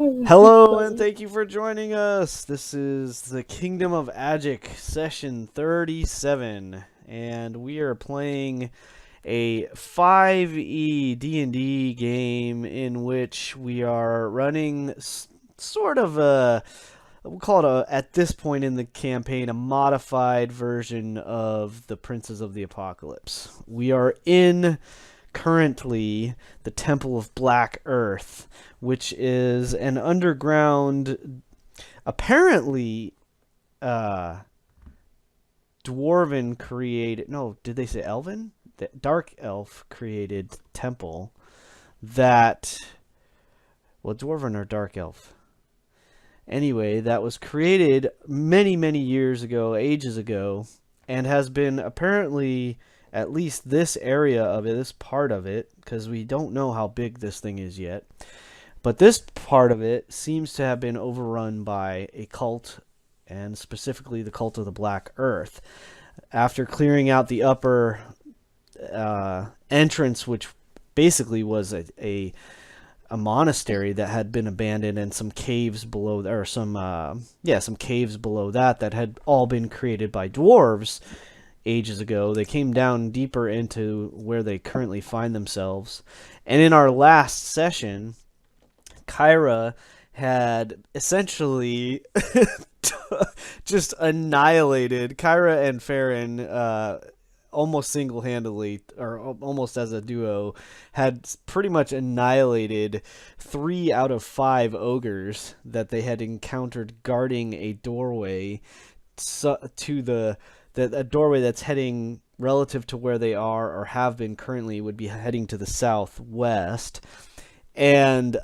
Hello, and thank you for joining us. This is the Kingdom of Agick, session 37, and we are playing a 5e D&D game in which we are running sort of a, we'll call it at this point in the campaign, a modified version of the Princes of the Apocalypse. We are in currently the Temple of Black Earth, which is an underground, apparently, dwarven created. No, did they say elven? The dark elf created temple that. Well, dwarven or dark elf. Anyway, that was created many, many years ago, ages ago, and has been apparently, at least this area of it, this part of it, because we don't know how big this thing is yet, but this part of it seems to have been overrun by a cult, and specifically the cult of the Black Earth. After clearing out the upper entrance, which basically was a monastery that had been abandoned, and some caves below, or some caves below that had all been created by dwarves ages ago. They came down deeper into where they currently find themselves. And in our last session, Kyra had essentially just annihilated Kyra and Farron, almost single-handedly, or almost as a duo, had pretty much annihilated 3 out of 5 ogres that they had encountered guarding a doorway to a doorway that's heading relative to where they are, or have been currently, would be heading to the southwest. And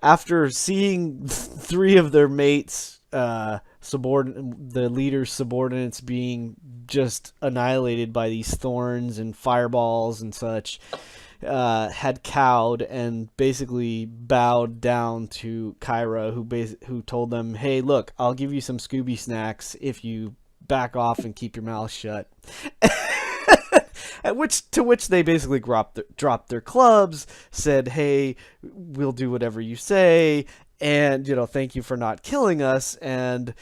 after seeing 3 of their mates, the leader's subordinates, being just annihilated by these thorns and fireballs and such, had cowed and basically bowed down to Kyra, who told them, "Hey, look, I'll give you some Scooby snacks if you back off and keep your mouth shut." To which they basically dropped their clubs, said, "Hey, we'll do whatever you say, and thank you for not killing us." And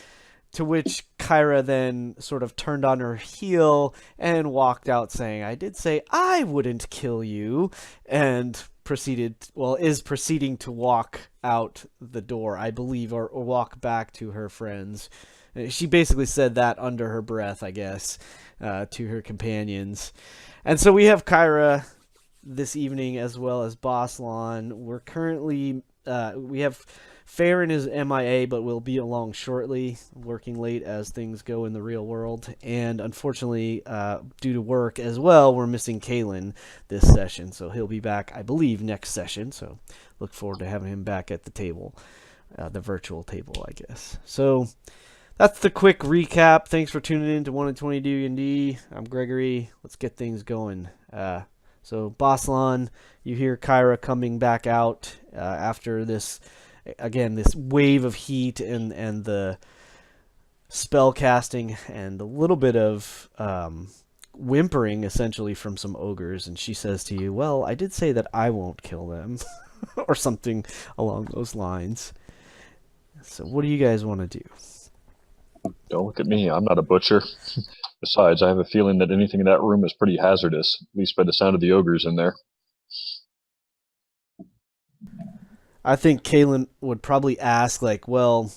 to which Kyra then sort of turned on her heel and walked out, saying, "I did say I wouldn't kill you," and is proceeding to walk out the door, I believe, or walk back to her friends. She basically said that under her breath, I guess, to her companions. And so we have Kyra this evening, as well as Boslan. We're currently, we have Farron is MIA, but will be along shortly, working late as things go in the real world. And unfortunately, due to work as well, we're missing Kalen this session. So he'll be back, I believe, next session. So look forward to having him back at the table, the virtual table, I guess. So that's the quick recap. Thanks for tuning in to 1 in 20 D&D. I'm Gregory. Let's get things going. So Boslan, you hear Kyra coming back out after this wave of heat and the spell casting and a little bit of whimpering, essentially, from some ogres. And she says to you, "Well, I did say that I won't kill them," or something along those lines. So what do you guys want to do? Don't look at me. I'm not a butcher. Besides, I have a feeling that anything in that room is pretty hazardous, at least by the sound of the ogres in there. I think Kalen would probably ask, like, "Well,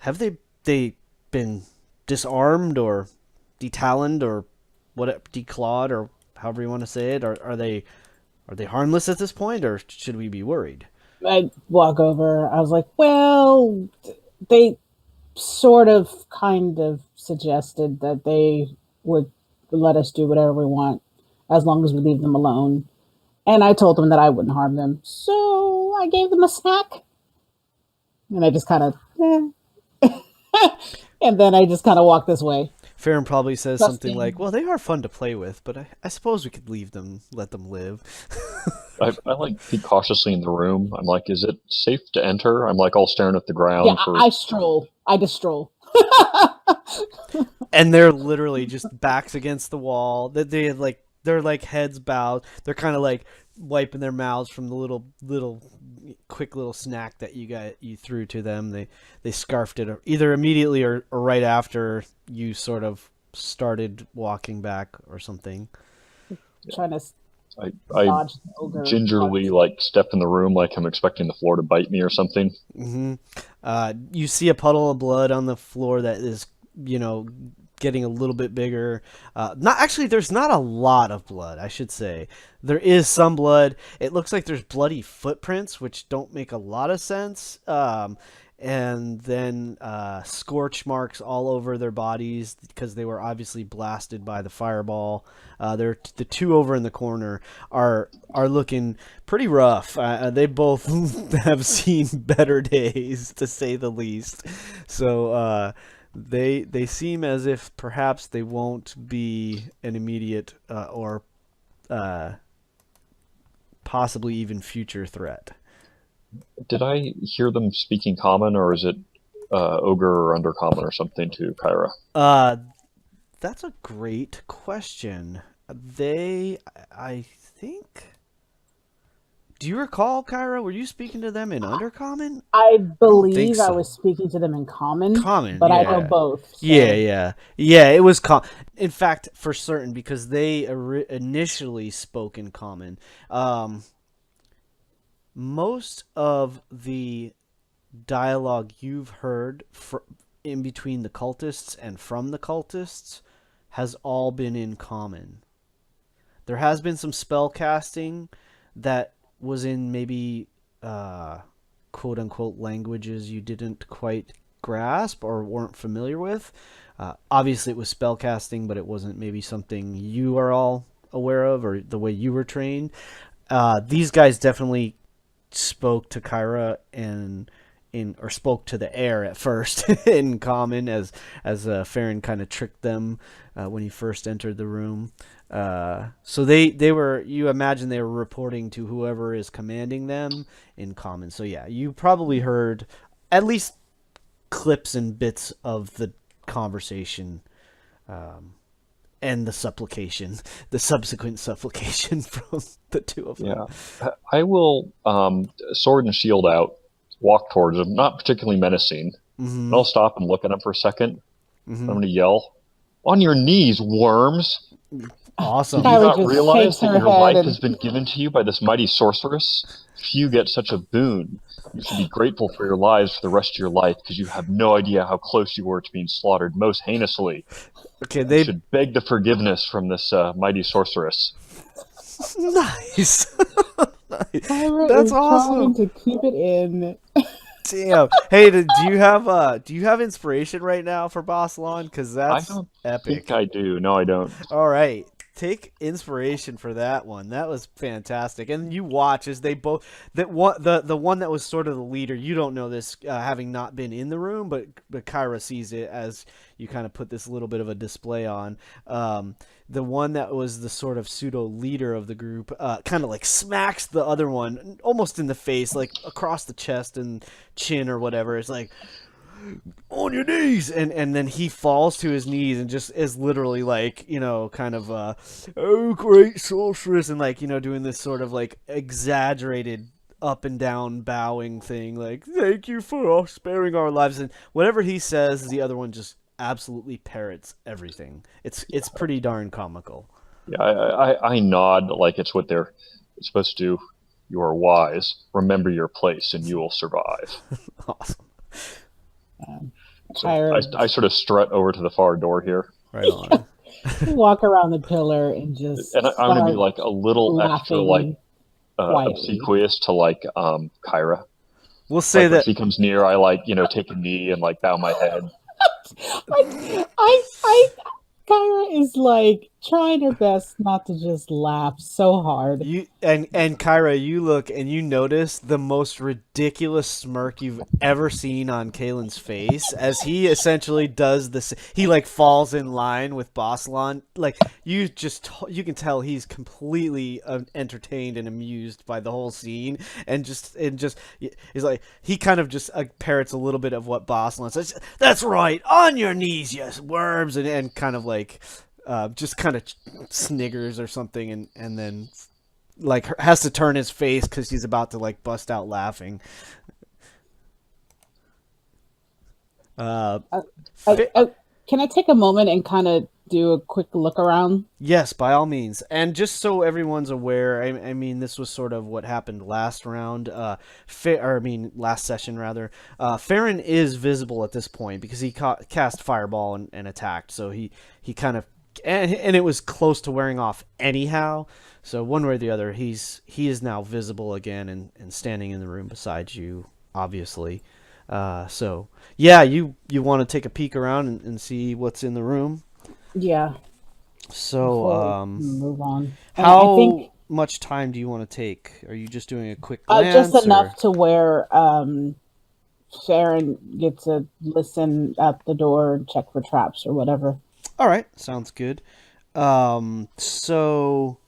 have they been disarmed or detaloned or declawed, or however you want to say it? Are they harmless at this point, or should we be worried?" I walk over. I was like, "Well, they sort of kind of suggested that they would let us do whatever we want as long as we leave them alone." And I told them that I wouldn't harm them. So I gave them a snack. And I just kind of, and then I just kind of walked this way. Farron probably says something like, "Well, they are fun to play with, but I suppose we could leave them, let them live." I like peek cautiously in the room. I'm like, "Is it safe to enter?" I'm like all staring at the ground. Yeah, I stroll. I just stroll. And they're literally just backs against the wall. They're like heads bowed. They're kind of like wiping their mouths from the little quick little snack that you threw to them. They scarfed it either immediately or right after you sort of started walking back or something. Trying to I dodge the ogre. gingerly like step in the room like I'm expecting the floor to bite me or something. Mm-hmm. You see a puddle of blood on the floor that is, getting a little bit bigger. Not actually, there's not a lot of blood, I should say. There is some blood. It looks like there's bloody footprints, which don't make a lot of sense. And then scorch marks all over their bodies because they were obviously blasted by the fireball. The two over in the corner are looking pretty rough. They both have seen better days, to say the least. So they seem as if perhaps they won't be an immediate or possibly even future threat. Did I hear them speaking common, or is it ogre or undercommon or something to Kyra? That's a great question. I think. Do you recall, Kyra? Were you speaking to them in undercommon? I believe so. I was speaking to them in common. Common, but yeah. I know both. So. Yeah. It was in fact, for certain, because they initially spoke in common. Most of the dialogue you've heard in between the cultists and from the cultists has all been in common. There has been some spell casting that was in maybe quote unquote languages you didn't quite grasp or weren't familiar with. Obviously it was spell casting, but it wasn't maybe something you are all aware of or the way you were trained. These guys definitely spoke to Kyra or spoke to the air at first in common as Farron kind of tricked them when he first entered the room. So they were, you imagine they were reporting to whoever is commanding them in common. So yeah, you probably heard at least clips and bits of the conversation and the subsequent supplication from the two of them. Yeah, I will sword and shield out, walk towards them, not particularly menacing. Mm-hmm. And I'll stop and look at them for a second. Mm-hmm. I'm going to yell, "On your knees, worms!" Awesome. Do you not just realize shakes that her your head life and- has been given to you by this mighty sorceress? Few get such a boon. You should be grateful for your lives for the rest of your life, because you have no idea how close you were to being slaughtered most heinously. Okay, You should beg the forgiveness from this mighty sorceress. Nice. Kyra That's is awesome. trying to keep it in. Damn. Hey, do you have inspiration right now for Boss Lawn? Because that's I don't epic. think I do. No, I don't. All right, take inspiration for that one. That was fantastic. And you watch as they both the one that was sort of the leader. You don't know this, having not been in the room, but Kyra sees it as you kind of put this little bit of a display on. The one that was the sort of pseudo leader of the group kind of like smacks the other one almost in the face, like across the chest and chin or whatever. It's like, on your knees, and then he falls to his knees and just is literally like, kind of oh great sorceress, and like, doing this sort of like exaggerated up and down bowing thing, like, thank you for sparing our lives, and whatever he says, the other one just absolutely parrots everything. It's pretty darn comical. Yeah, I nod like it's what they're supposed to do. You are wise. Remember your place, and you will survive. Awesome. So I sort of strut over to the far door here. Right on. Walk around the pillar and just. And I'm going to be like a little extra like quietly. obsequious to like Kyra. We'll say like, that when she comes near, I like take a knee and like bow my head. Kyra is like trying her best not to just laugh so hard. you and Kyra, you look and you notice the most ridiculous smirk you've ever seen on Kalen's face as he essentially does this. He like falls in line with Boslan. Like you can tell he's completely entertained and amused by the whole scene, and just he's like, he kind of just parrots a little bit of what Boslan says. That's right, on your knees, yes, worms, and kind of like just kind of sniggers or something, and then has to turn his face because he's about to like bust out laughing. Uh, Can I take a moment and kind of do a quick look around? Yes, by all means. And just so everyone's aware, I mean, this was sort of what happened last round, last session, rather. Farron is visible at this point because he cast Fireball and attacked, so he kind of... And it was close to wearing off anyhow, so one way or the other, he is now visible again and standing in the room beside you, obviously. So, yeah, you want to take a peek around and see what's in the room? Yeah. So, move on. How I think, much time do you want to take? Are you just doing a quick glance? just enough to where Sharon gets to listen at the door and check for traps or whatever. All right, sounds good. So,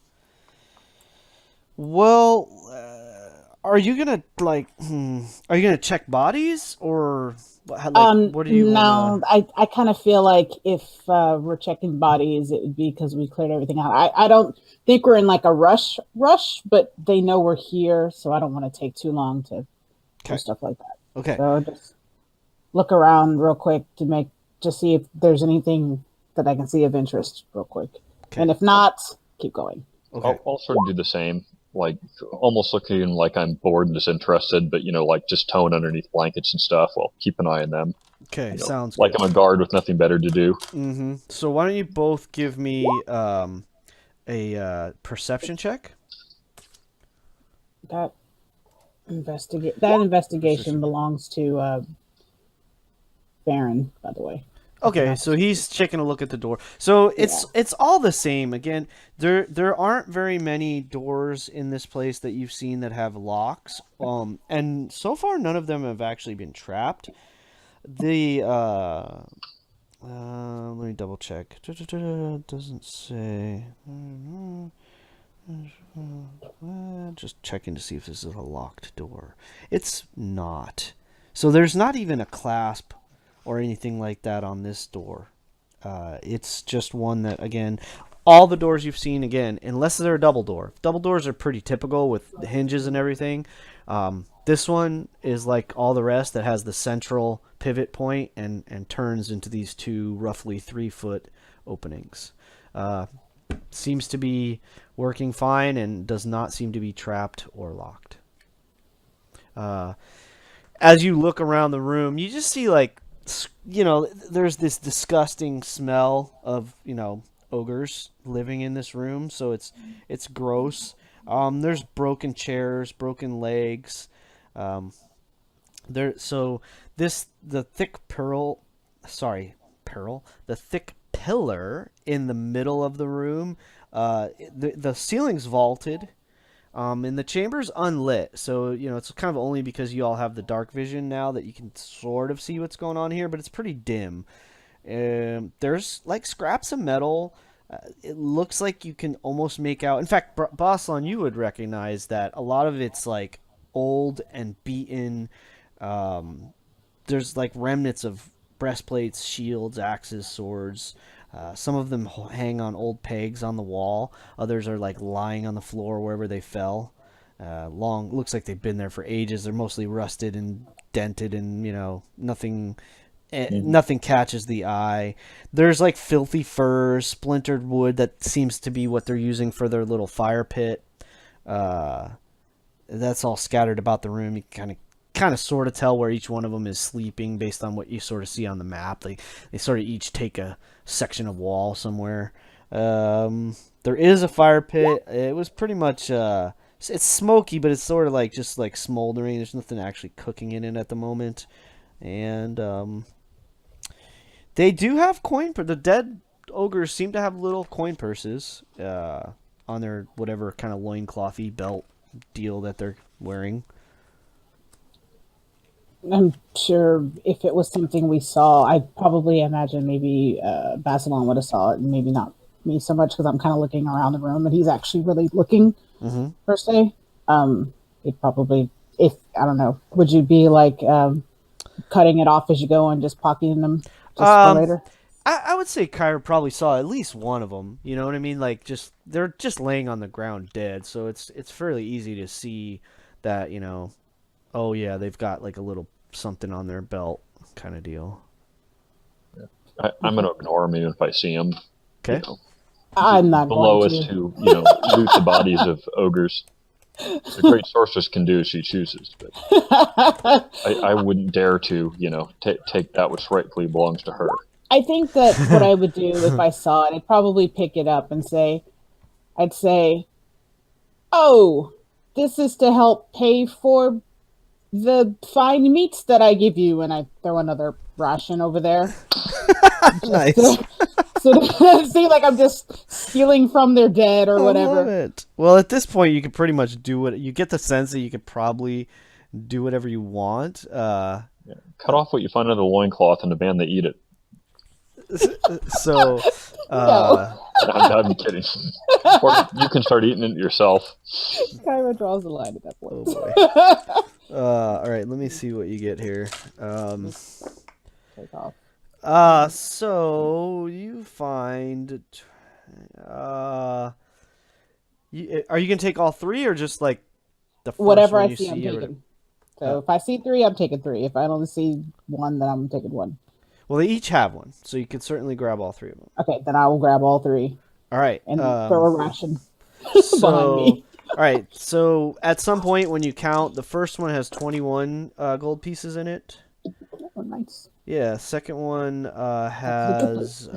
well, are you gonna are you gonna check bodies or what do you? No, I kind of feel like if we're checking bodies, it would be because we cleared everything out. I don't think we're in like a rush, but they know we're here, so I don't want to take too long to do stuff like that. Okay. So just look around real quick to see if there's anything that I can see of interest real quick. Okay. And if not, keep going. Okay. I'll sort of do the same, like almost looking like I'm bored and disinterested, but like just towing underneath blankets and stuff. Well, keep an eye on them. Okay, sounds like good. I'm a guard with nothing better to do. Mm-hmm. So why don't you both give me a perception check? That investigation belongs to Baron, by the way. Okay, so he's taking a look at the door. So it's all the same. Again, there aren't very many doors in this place that you've seen that have locks. And so far none of them have actually been trapped. The let me double check. Doesn't say. Just checking to see if this is a locked door. It's not. So there's not even a clasp or anything like that on this door. It's just one that, again, all the doors you've seen, again, unless they're a double door. Double doors are pretty typical with the hinges and everything. This one is like all the rest that has the central pivot point and turns into these two roughly 3-foot openings. Seems to be working fine and does not seem to be trapped or locked. As you look around the room, you just see there's this disgusting smell of, ogres living in this room. So it's gross. There's broken chairs, broken legs. The thick pillar in the middle of the room. The ceiling's vaulted. And the chamber's unlit, so it's kind of only because you all have the dark vision now that you can sort of see what's going on here, but it's pretty dim. There's like scraps of metal. It looks like you can almost make out. In fact, Boslan, you would recognize that a lot of it's like old and beaten. There's like remnants of breastplates, shields, axes, swords. Some of them hang on old pegs on the wall. Others are like lying on the floor wherever they fell. Looks like they've been there for ages. They're mostly rusted and dented, and nothing catches the eye. There's like filthy furs, splintered wood that seems to be what they're using for their little fire pit. That's all scattered about the room. You kind of sort of tell where each one of them is sleeping based on what you sort of see on the map. They sort of each take a section of wall somewhere. There is a fire pit. It was pretty much it's smoky, but it's sort of like just like smoldering. There's nothing actually cooking in it at the moment. And they do have the dead ogres seem to have little coin purses on their whatever kind of loinclothy belt deal that they're wearing. I'm sure if it was something we saw, I'd probably imagine maybe Basilon would have saw it, and maybe not me so much because I'm kind of looking around the room, and he's actually really looking per se. He'd probably, I don't know, would you be like cutting it off as you go and just pocketing them just for later? I would say Kyra probably saw at least one of them. You know what I mean? Like, they're just laying on the ground dead, so it's fairly easy to see that, oh yeah, they've got like a little something on their belt kind of deal. I'm going to ignore him even if I see him. Okay. I'm not The going lowest to. who, loot the bodies of ogres. The great sorceress can do as she chooses, but I wouldn't dare to, take that which rightfully belongs to her. I think that what I would do if I saw it, I'd probably pick it up and I'd say, oh, this is to help pay for the fine meats that I give you, and I throw another ration over there. Nice. So see, like I'm just stealing from their dead or whatever. I love it. Well, at this point, you can pretty much do what you get the sense that you could probably do whatever you want. Cut off what you find under the loincloth and demand they eat it. So, No. I'm kidding. Or you can start eating it yourself. Kyra draws the line at that point. oh boy. All right, let me see what you get here. Take off. So you find, are you gonna take all three or just like the first Whatever one I you see, I'm or taking. So if I see 3, I'm taking 3. If I only see 1, then I'm taking 1. Well, they each have one, so you could certainly grab all 3 of them. Okay, then I will grab all 3 All right, and throw a ration so, behind me. All right, so at some point when you count, the first one has 21 gold pieces in it. Oh, nice. Yeah, second one has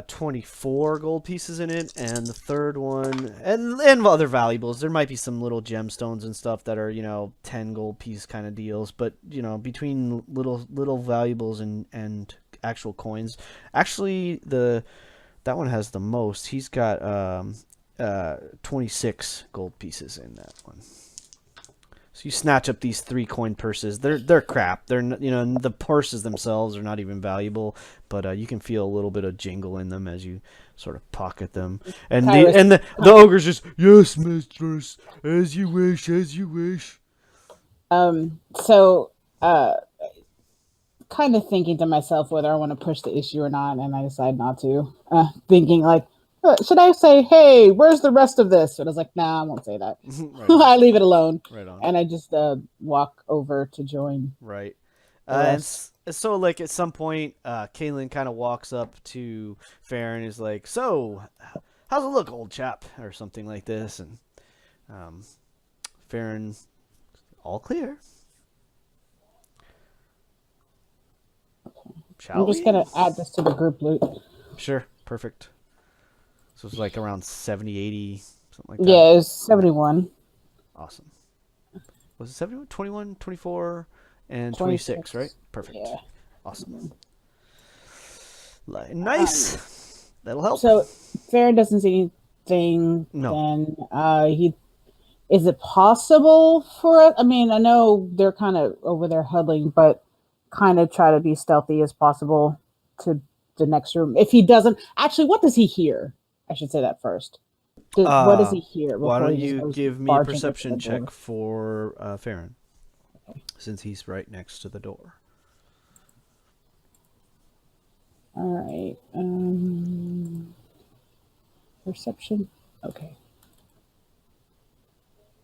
24 gold pieces in it, and the third one and other valuables. There might be some little gemstones and stuff that are 10 gold piece kind of deals, but between little valuables and actual coins, actually that one has the most. He's got 26 gold pieces in that one. So you snatch up these 3 coin purses. They're crap. They're the purses themselves are not even valuable, but you can feel a little bit of jingle in them as you sort of pocket them. And the ogre's just, yes, mistress, as you wish, as you wish. So kind of thinking to myself whether I want to push the issue or not, and I decide not to. Thinking like, should I say, hey, where's the rest of this? And I was like, nah, I won't say that. Right I leave it alone. Right on. And I just walk over to join. Right. And so, like, at some point, Kaylin kind of walks up to Farron and is like, so, how's it look, old chap? Or something like this. And Farron, all clear. I'm just going to add this to the group loot. Sure. Perfect. So it's like around 70, 80, something like that. Yeah, it was 71. Awesome. Was it 71, 21, 24, and 26, right? Perfect. Yeah. Awesome. Nice. That'll help. So Farron doesn't see anything. No. Then is it possible for us? I mean, I know they're kind of over there huddling, but kind of try to be stealthy as possible to the next room. If he doesn't, actually, what does he hear? I should say that first. What does he hear? Why don't you give me a perception check for Farron, since he's right next to the door. All right. Perception. Okay.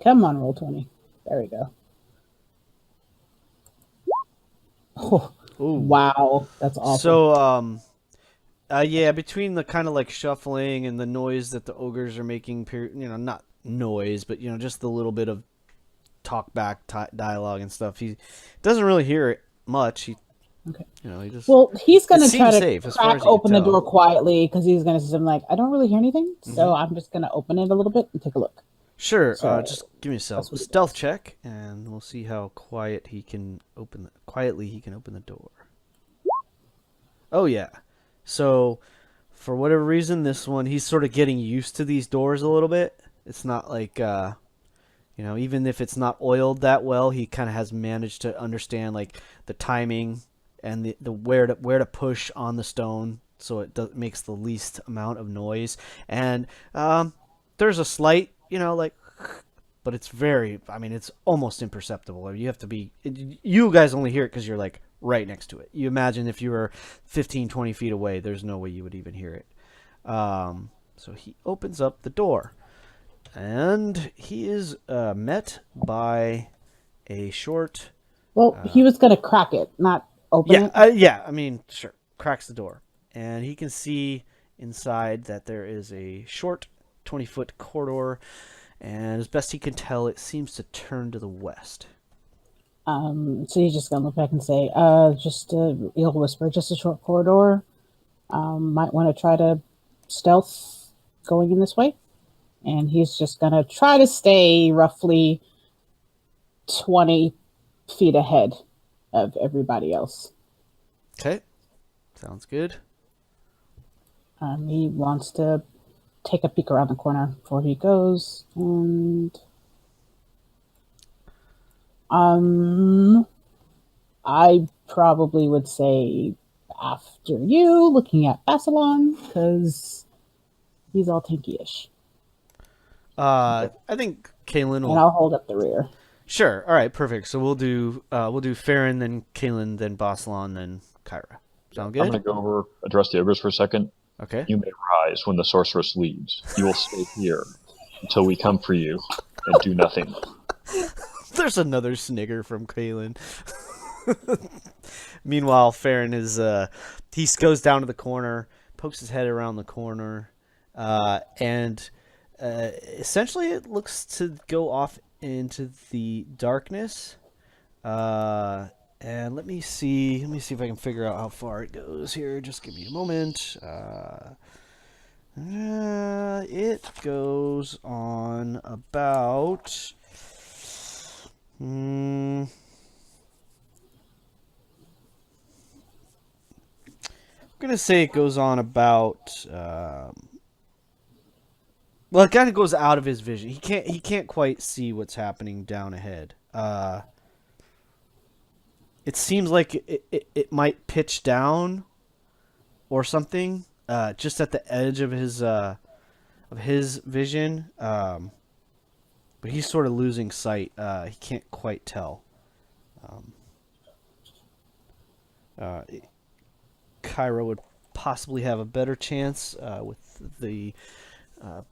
Come on, roll 20. There we go. Oh, wow, that's awesome. So, yeah, between the kind of like shuffling and the noise that the ogres are making, not noise, but just the little bit of talk back dialogue and stuff, he doesn't really hear it much. He just, well, he's gonna try to crack open the door quietly because he's gonna say something like, "I don't really hear anything, so I'm just gonna open it a little bit and take a look." Sure. Just give me a stealth check, and we'll see how quietly he can open the door. Oh yeah. So, for whatever reason, this one he's sort of getting used to these doors a little bit. It's not like even if it's not oiled that well, he kind of has managed to understand like the timing and the where to push on the stone so it makes the least amount of noise. And there's a slight but it's it's almost imperceptible. You have to be, you guys only hear it because you're like right next to it. You imagine if you were 15, 20 feet away, there's no way you would even hear it. So he opens up the door, and he is met by a short. Well, he was going to crack it, not open it. Yeah. I mean, sure. Cracks the door, and he can see inside that there is a short 20-foot corridor, and as best he can tell, it seems to turn to the west. So he's just going to look back and say, he'll whisper, just a short corridor. Might want to try to stealth going in this way. And he's just going to try to stay roughly 20 feet ahead of everybody else. Okay. Sounds good. He wants to take a peek around the corner before he goes. And I probably would say after you, looking at Basilon, because he's all tanky-ish. I think Kaylin will. And I'll hold up the rear. Sure. All right. Perfect. So we'll do Farron, then Kaylin, then Boslan, then Kyra. Sound good? I'm going to go over, address the ogres for a second. Okay. You may rise when the sorceress leaves. You will stay here until we come for you and do nothing. There's another snigger from Kaylin. Meanwhile, Farron is he goes down to the corner, pokes his head around the corner, and essentially it looks to go off into the darkness. And let me see if I can figure out how far it goes here. Just give me a moment. It goes on about. I'm gonna say it goes on about. Well, it kind of goes out of his vision. He can't quite see what's happening down ahead. It seems like it might pitch down or something, just at the edge of his vision. But he's sort of losing sight. He can't quite tell. Kyra would possibly have a better chance with the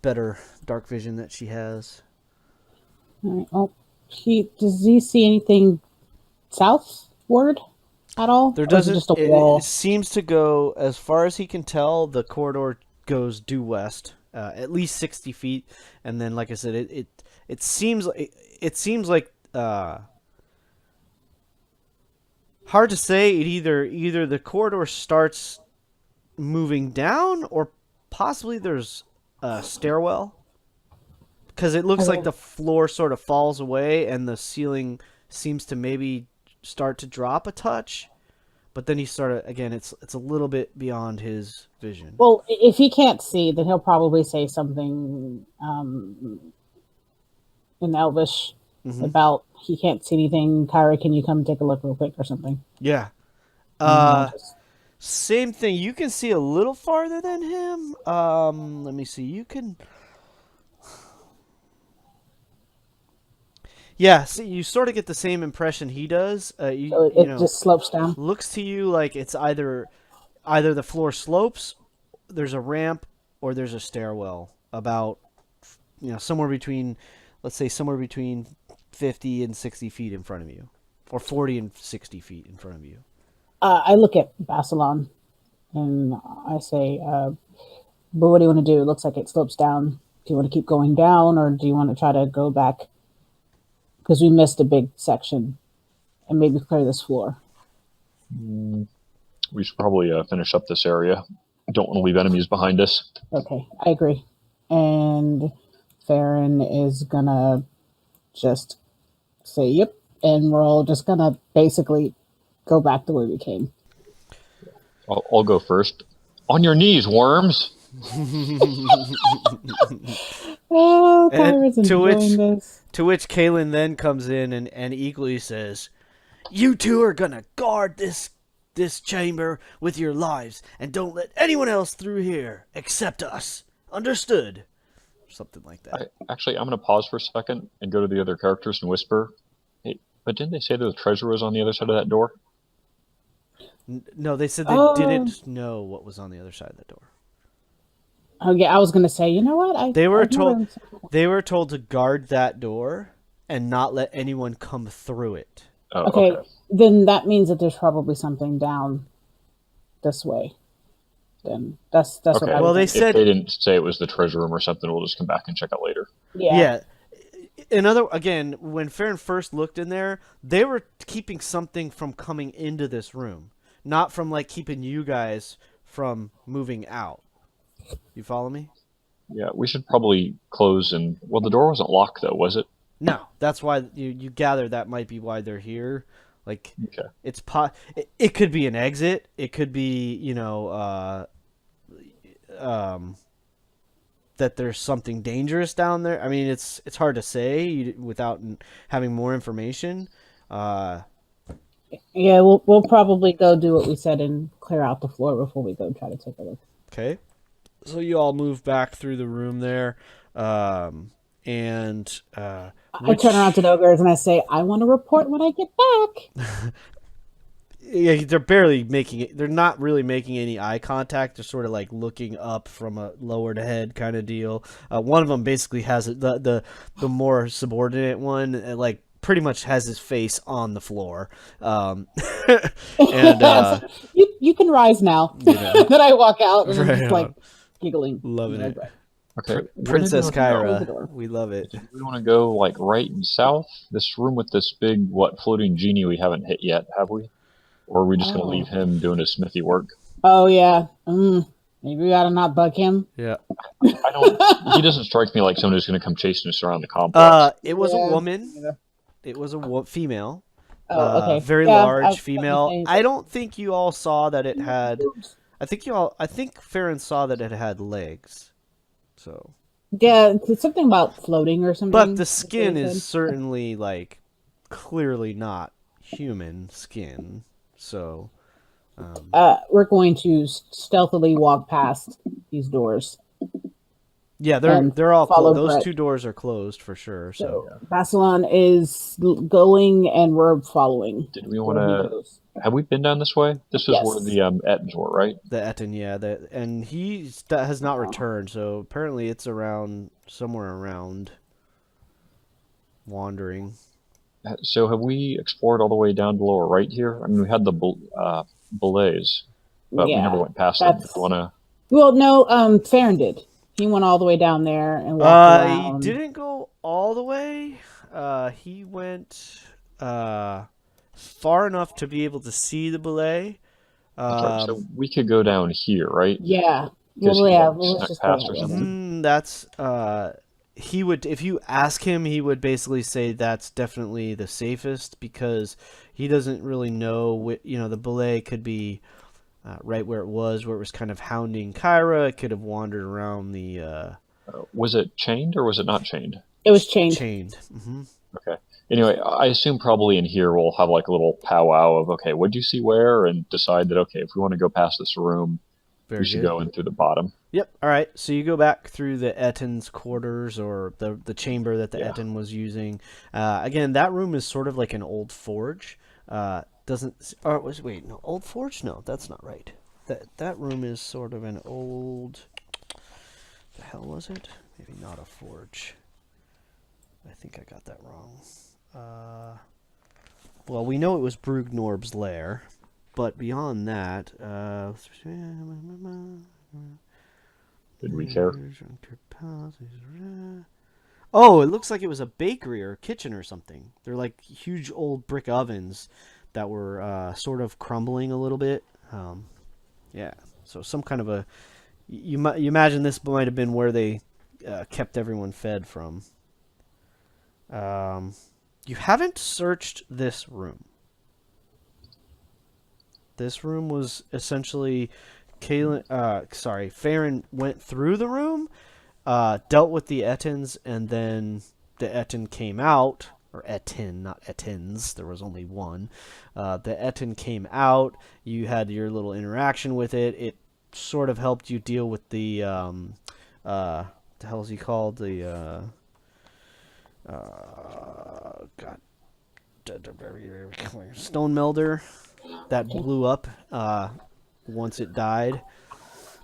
better dark vision that she has. All right. Oh, does he see anything southward at all? There doesn't. Just a wall. It seems to go, as far as he can tell, the corridor goes due west, at least 60 feet, and then, like I said, it seems like hard to say. It either the corridor starts moving down, or possibly there's a stairwell, because it looks like the floor sort of falls away and the ceiling seems to maybe start to drop a touch, but then he started again. It's a little bit beyond his vision. Well, if he can't see, then he'll probably say something in Elvish about he can't see anything. Kyra, can you come take a look real quick or something? Yeah. Same thing. You can see a little farther than him. Let me see. You can. Yeah, see, you sort of get the same impression he does. It just slopes down. Looks to you like it's either the floor slopes, there's a ramp, or there's a stairwell. About somewhere between, let's say somewhere between 50 and 60 feet in front of you, or 40 and 60 feet in front of you. I look at Basilon and I say, "But what do you want to do? It looks like it slopes down. Do you want to keep going down, or do you want to try to go back? Because we missed a big section, and maybe clear this floor." We should probably finish up this area. Don't want to leave enemies behind us. Okay, I agree. And Farron is gonna just say, "Yep," and we're all just gonna basically go back the way we came. I'll go first. On your knees, worms! Oh, Kyra's enjoying this. To which Kaylin then comes in and equally says, "You two are gonna guard this chamber with your lives, and don't let anyone else through here except us. Understood?" Something like that. I'm going to pause for a second and go to the other characters and whisper, "Hey, but didn't they say that the treasure was on the other side of that door?" No, they said they Oh. didn't know what was on the other side of the door. Oh yeah, I was gonna say. You know what? They were I've never told they were told to guard that door and not let anyone come through it. Oh, Okay, okay. then that means that there's probably something down this way. Then that's what Okay. I Well, would they think. If they said didn't say it was the treasure room or something, we'll just come back and check out later. Yeah. yeah. Again, when Farron first looked in there, they were keeping something from coming into this room, not from like keeping you guys from moving out. You follow me? Yeah, we should probably close and well, the door wasn't locked though, was it? No, that's why you gather that might be why they're here. Like Okay. it could be an exit. It could be that there's something dangerous down there. I mean, it's hard to say without having more information. Yeah, we'll probably go do what we said and clear out the floor before we go try to take a look. Okay, so you all move back through the room there, and I turn around to the ogres and I say, "I want to report when I get back." yeah, they're barely making it. They're not really making any eye contact. They're sort of like looking up from a lower to head kind of deal. One of them basically has the more subordinate one, like pretty much has his face on the floor. And you can rise now. Then I walk out and I'm Right just like on. Loving Loving it. Okay. Where did Princess we wanna go? Kyra, we love it. Did we want to go like right and south? This room with this big floating genie we haven't hit yet, have we? Or are we just gonna leave him doing his smithy work? Oh yeah. Maybe we gotta not bug him. Yeah. I don't. He doesn't strike me like someone who's gonna come chasing us around the complex. It was a Yeah. woman. Yeah. It was a female. Oh, okay. Very Yeah, I large was female. gonna say- I don't think you all saw that it had. I think Farron saw that it had legs. So. Yeah, it's something about floating or something. But the that's skin what he is said. certainly like clearly not human skin. So. We're going to stealthily walk past these doors. Yeah, and they're all follow closed. Those Brett. two doors are closed for sure. So. Basilon is going and we're following. Did we where he want to? goes. Have we been down this way? This is Yes. where the Ettins were, right? The Etten, yeah, and he has not returned. So apparently, it's around somewhere around wandering. So have we explored all the way down to lower right here? I mean, we had the billets, but we never went past them. Do you want to? Well, no, Farron did. He went all the way down there and walked around. He didn't go all the way. He went far enough to be able to see the belay. So we could go down here, right? Yeah. Because Well, he, yeah. like, Well, let's snuck just past go or that way something. then. That's he would, if you ask him, he would basically say that's definitely the safest because he doesn't really know. The belay could be right where it was kind of hounding Kyra. It could have wandered around the. Was it chained or was it not chained? It was chained. Chained. Mm-hmm. Okay. Anyway, I assume probably in here we'll have like a little powwow of, okay, what'd you see where? And decide that, okay, if we want to go past this room, Very we should good. go in through the bottom. Yep. All right. So you go back through the Ettin's quarters or the chamber that the Ettin was using. Again, that room is sort of like an old forge. Old forge? No, that's not right. That room is sort of an old. The hell was it? Maybe not a forge. I think I got that wrong. Well, we know it was Brugnorb's lair, but beyond that, Did we care? Oh, it looks like it was a bakery or a kitchen or something. They're like huge old brick ovens that were sort of crumbling a little bit. Yeah, so some kind of a. You imagine this might have been where they kept everyone fed from. You haven't searched this room. This room was essentially Farron went through the room, dealt with the Ettins, and then the Ettin came out, or Ettin, not Ettins, there was only one. The Ettin came out, you had your little interaction with it, it sort of helped you deal with the, the hell is he called? The, God, Stone Melder. that blew up once it died.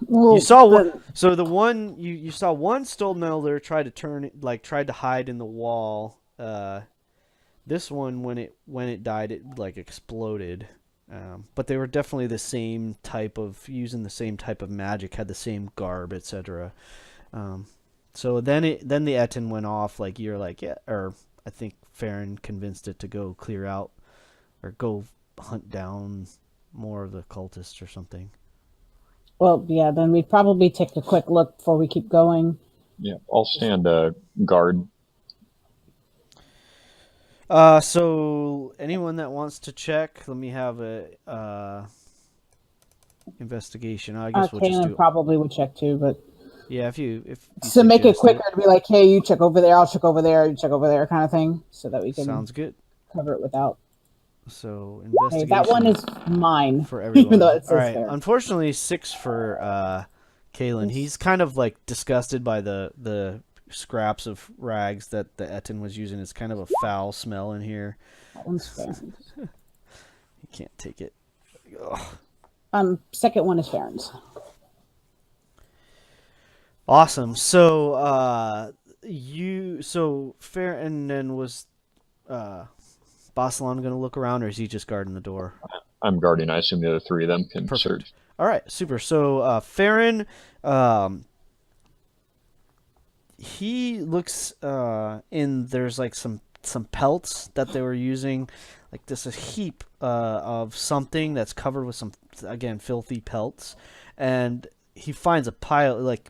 Well, You saw one. So the one you saw one stolen elder tried to hide in the wall. This one when it died, it like exploded. But they were definitely the same type of using the same type of magic, had the same garb, etc. So then the Etten went off. Like you're like, yeah, or I think Farron convinced it to go clear out or go hunt down more of the cultists or something. Well, yeah, then we'd probably take a quick look before we keep going. Yeah, I'll stand guard. So anyone that wants to check, let me have a investigation. I guess we'll just Kaylin do. probably would check too, but Yeah, if you to make it suggest quicker, to be like, hey, you check over there, I'll check over there, you check over there, kind of thing, so that we can sounds good. cover it without. So Hey, investigation. that one is mine for everyone. even though it All says right. there. Unfortunately, 6 for Kalen. He's kind of like disgusted by the scraps of rags that the Etten was using. It's kind of a foul smell in here. That one's fair. He can't take it. Second one is Farron's. Awesome. So Farron then was Bossalon going to look around, or is he just guarding the door? I'm guarding. I assume the other three of them can Perfect. search. All right, super. So Farron, he looks in. There's like some pelts that they were using, like this a heap of something that's covered with some again filthy pelts, and he finds a pile like.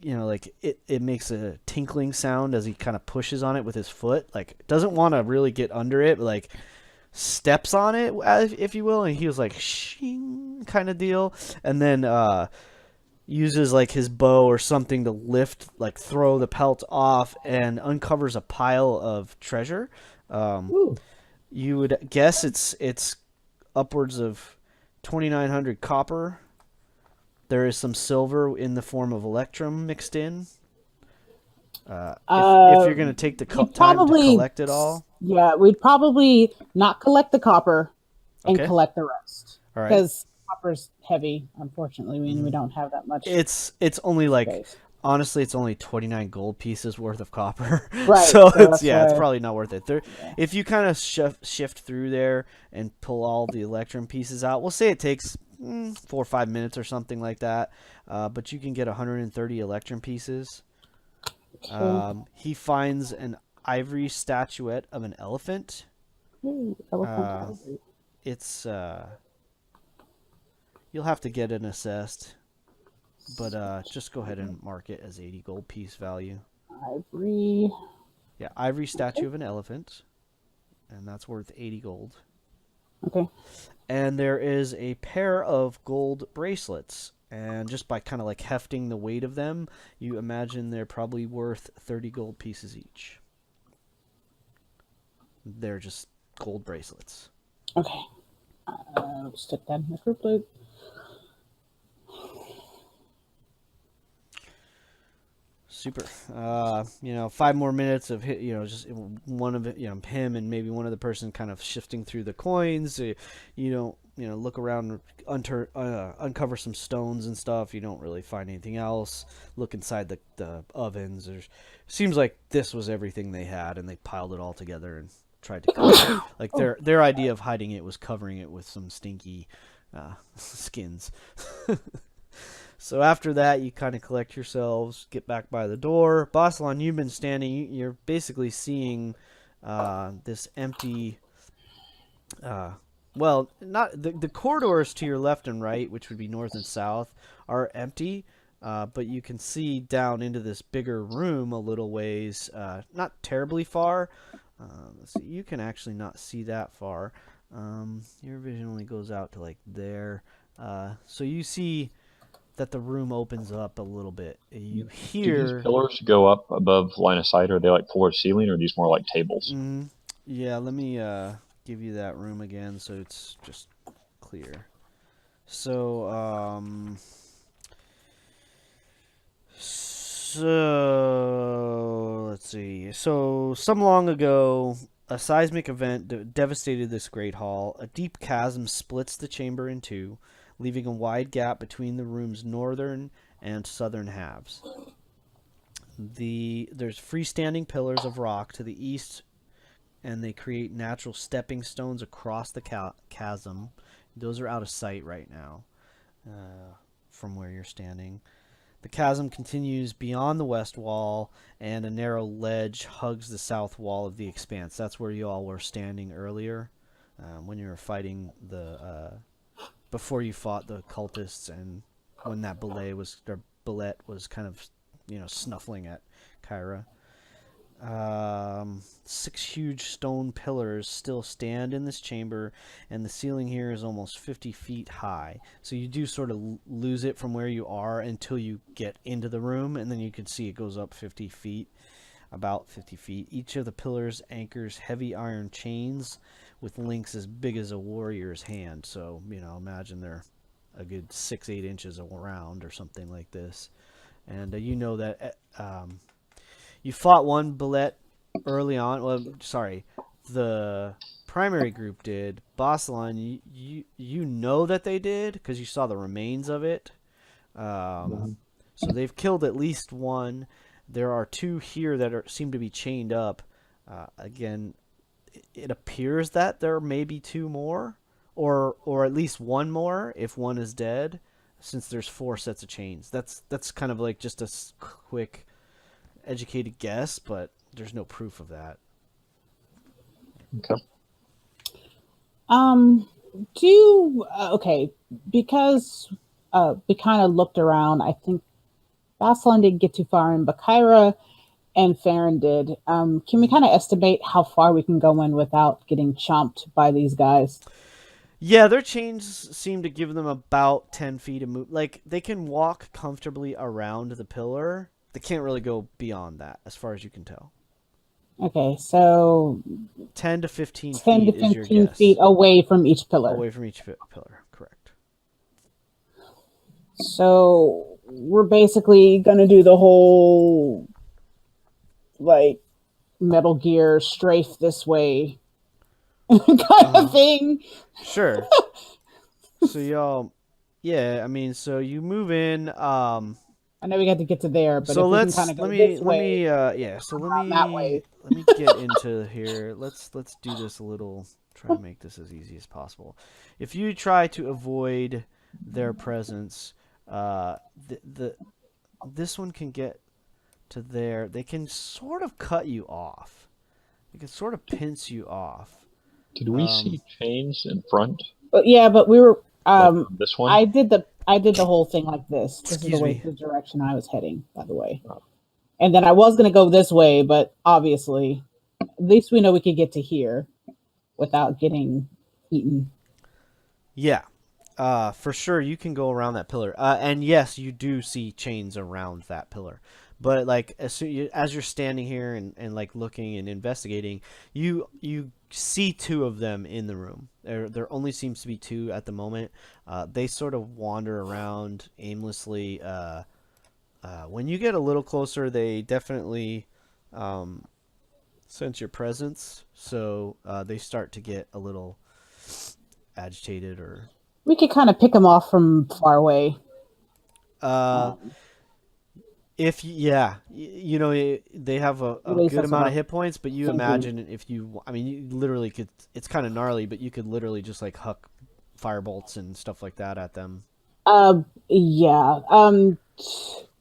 Like it makes a tinkling sound as he kind of pushes on it with his foot. Like doesn't want to really get under it, but like steps on it, if you will. And he was like shing kind of deal, and then uses like his bow or something to lift, like throw the pelt off, and uncovers a pile of treasure. You would guess it's upwards of 2,900 copper. There is some silver in the form of electrum mixed in. If you're going to take the time to collect it all. Yeah, we'd probably not collect the copper and collect the rest. All right. Because copper's heavy, unfortunately. We don't have that much. It's only like, space. honestly, it's only 29 gold pieces worth of copper. Right. So it's probably not worth it. If you kind of shift through there and pull all the electrum pieces out, we'll say it takes 4 or 5 minutes or something like that, but you can get 130 electrum pieces. He finds an ivory statuette of an elephant. It's you'll have to get it assessed, but just go ahead and mark it as 80 gold piece value. Ivory. Yeah, ivory statue of an elephant, and that's worth 80 gold. Okay. And there is a pair of gold bracelets. And just by kind of like hefting the weight of them, you imagine they're probably worth 30 gold pieces each. They're just gold bracelets. Okay. I'll stick that in my group loot. Super. 5 more minutes of just one of it, him and maybe one other person kind of shifting through the coins. Look around, uncover some stones and stuff. You don't really find anything else. Look inside the ovens. Seems like this was everything they had, and they piled it all together and tried to cover it. Like their idea of hiding it was covering it with some stinky skins. So after that, you kind of collect yourselves, get back by the door. Bossalon, you've been standing. You're basically seeing this empty. Well, not the corridors to your left and right, which would be north and south, are empty. But you can see down into this bigger room a little ways. Not terribly far. Let's see, you can actually not see that far. Your vision only goes out to like there. So you see that the room opens up a little bit. You hear... Do these pillars go up above line of sight? Or are they like floor to ceiling, or are these more like tables? Yeah, let me give you that room again so it's just clear. So, let's see. So, some long ago, A seismic event devastated this great hall. A deep chasm splits the chamber in two, leaving a wide gap between the room's northern and southern halves. There's freestanding pillars of rock to the east, and they create natural stepping stones across the chasm. Those are out of sight right now, from where you're standing. The chasm continues beyond the west wall, and a narrow ledge hugs the south wall of the expanse. That's where you all were standing earlier, when you were fighting before you fought the cultists, and when that Bullet was kind of, snuffling at Kyra. 6 huge stone pillars still stand in this chamber, and the ceiling here is almost 50 feet high. So you do sort of lose it from where you are until you get into the room, and then you can see it goes up 50 feet, about 50 feet. Each of the pillars anchors heavy iron chains with links as big as a warrior's hand. So, imagine they're a good 6-8 inches around or something like this. And you know that you fought one bullet early on. Well, sorry, the primary group did. Bossalon, you know that they did because you saw the remains of it. So they've killed at least one. There are 2 here that seem to be chained up. Again, it appears that there may be 2 more, or at least 1 more if one is dead, since there's 4 sets of chains. That's kind of like just a quick, educated guess, but there's no proof of that. Okay. Okay, because we kind of looked around. I think Basilan didn't get too far in, but Kyra and Farron did. Can we kind of estimate how far we can go in without getting chomped by these guys? Yeah, their chains seem to give them about 10 feet of move. Like, they can walk comfortably around the pillar. They can't really go beyond that, as far as you can tell. Okay, so 10 to 15 10 feet to is your 15 guess. feet away from each pillar. Away from each pillar, correct. So we're basically going to do the whole, like, Metal Gear strafe this way kind of thing. Sure. So y'all, yeah, I mean, so you move in. I know we got to get to there, but so if let's we can kind of go let me this let way, me yeah. So that way. let me get into here. Let's do this a little. Try to make this as easy as possible. If you try to avoid their presence, this one can get to there. They can sort of cut you off. They can sort of pinch you off. Did we see chains in front? But yeah, but we were. This one. I did the whole thing like this. This Excuse is me. the direction I was heading, by the way. And then I was going to go this way, but obviously, at least we know we could get to here without getting eaten. Yeah, for sure you can go around that pillar. And yes, you do see chains around that pillar. But like as you're standing here and like looking and investigating, you see 2 of them in the room. There only seems to be 2 at the moment. They sort of wander around aimlessly. When you get a little closer, they definitely sense your presence. So they start to get a little agitated, or We could kind of pick them off from far away. if they have a good amount of hit points, but you imagine if you, I mean, you literally could. It's kind of gnarly, but you could literally just like huck firebolts and stuff like that at them. Yeah.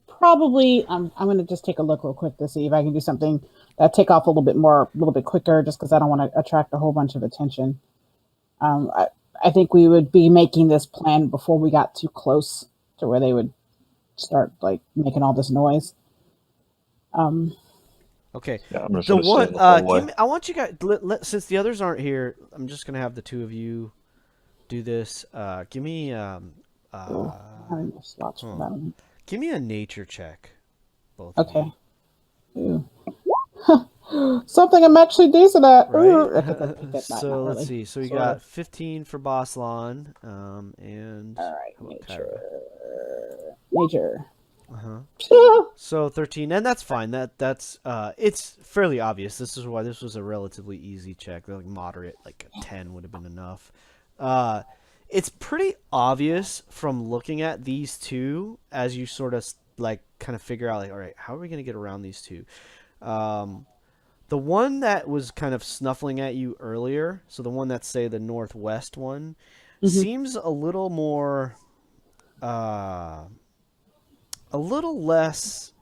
Probably. I'm going to just take a look real quick to see if I can do something that take off a little bit quicker, just because I don't want to attract a whole bunch of attention. I think we would be making this plan before we got too close to where they would start like making all this noise. Okay. Yeah, I'm just The gonna stay one, in the hallway. I want you guys, since the others aren't here, I'm just gonna have the 2 of you do this. Give me I have no slots for that. give me a nature check, both. Okay. Ooh. Something I'm actually decent at. Right. So let's see. So we got 15 for Bossalon, and all right, how about Kyra? nature. So 13, and that's fine. That's it's fairly obvious. This is why this was a relatively easy check. Like moderate, like a 10 would have been enough. Uh, it's pretty obvious from looking at these two as you sort of like kind of figure out like, all right, how are we gonna get around these two? Um, the one that was kind of snuffling at you earlier, so the one that's say the northwest one, seems a little more, a little less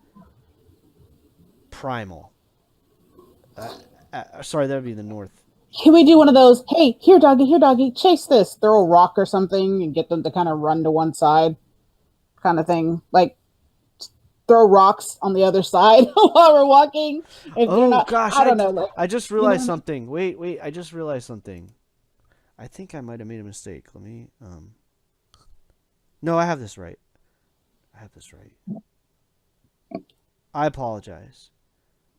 primal. Sorry, that would be the north. Can we do one of those, hey, here, doggy, chase this, throw a rock or something and get them to kind of run to one side kind of thing? Like, throw rocks on the other side while we're walking. If they're Oh not, gosh, I don't know. Like, I just realized something. Wait, I just realized something. I think I might have made a mistake. Let me. No, I have this right. I apologize.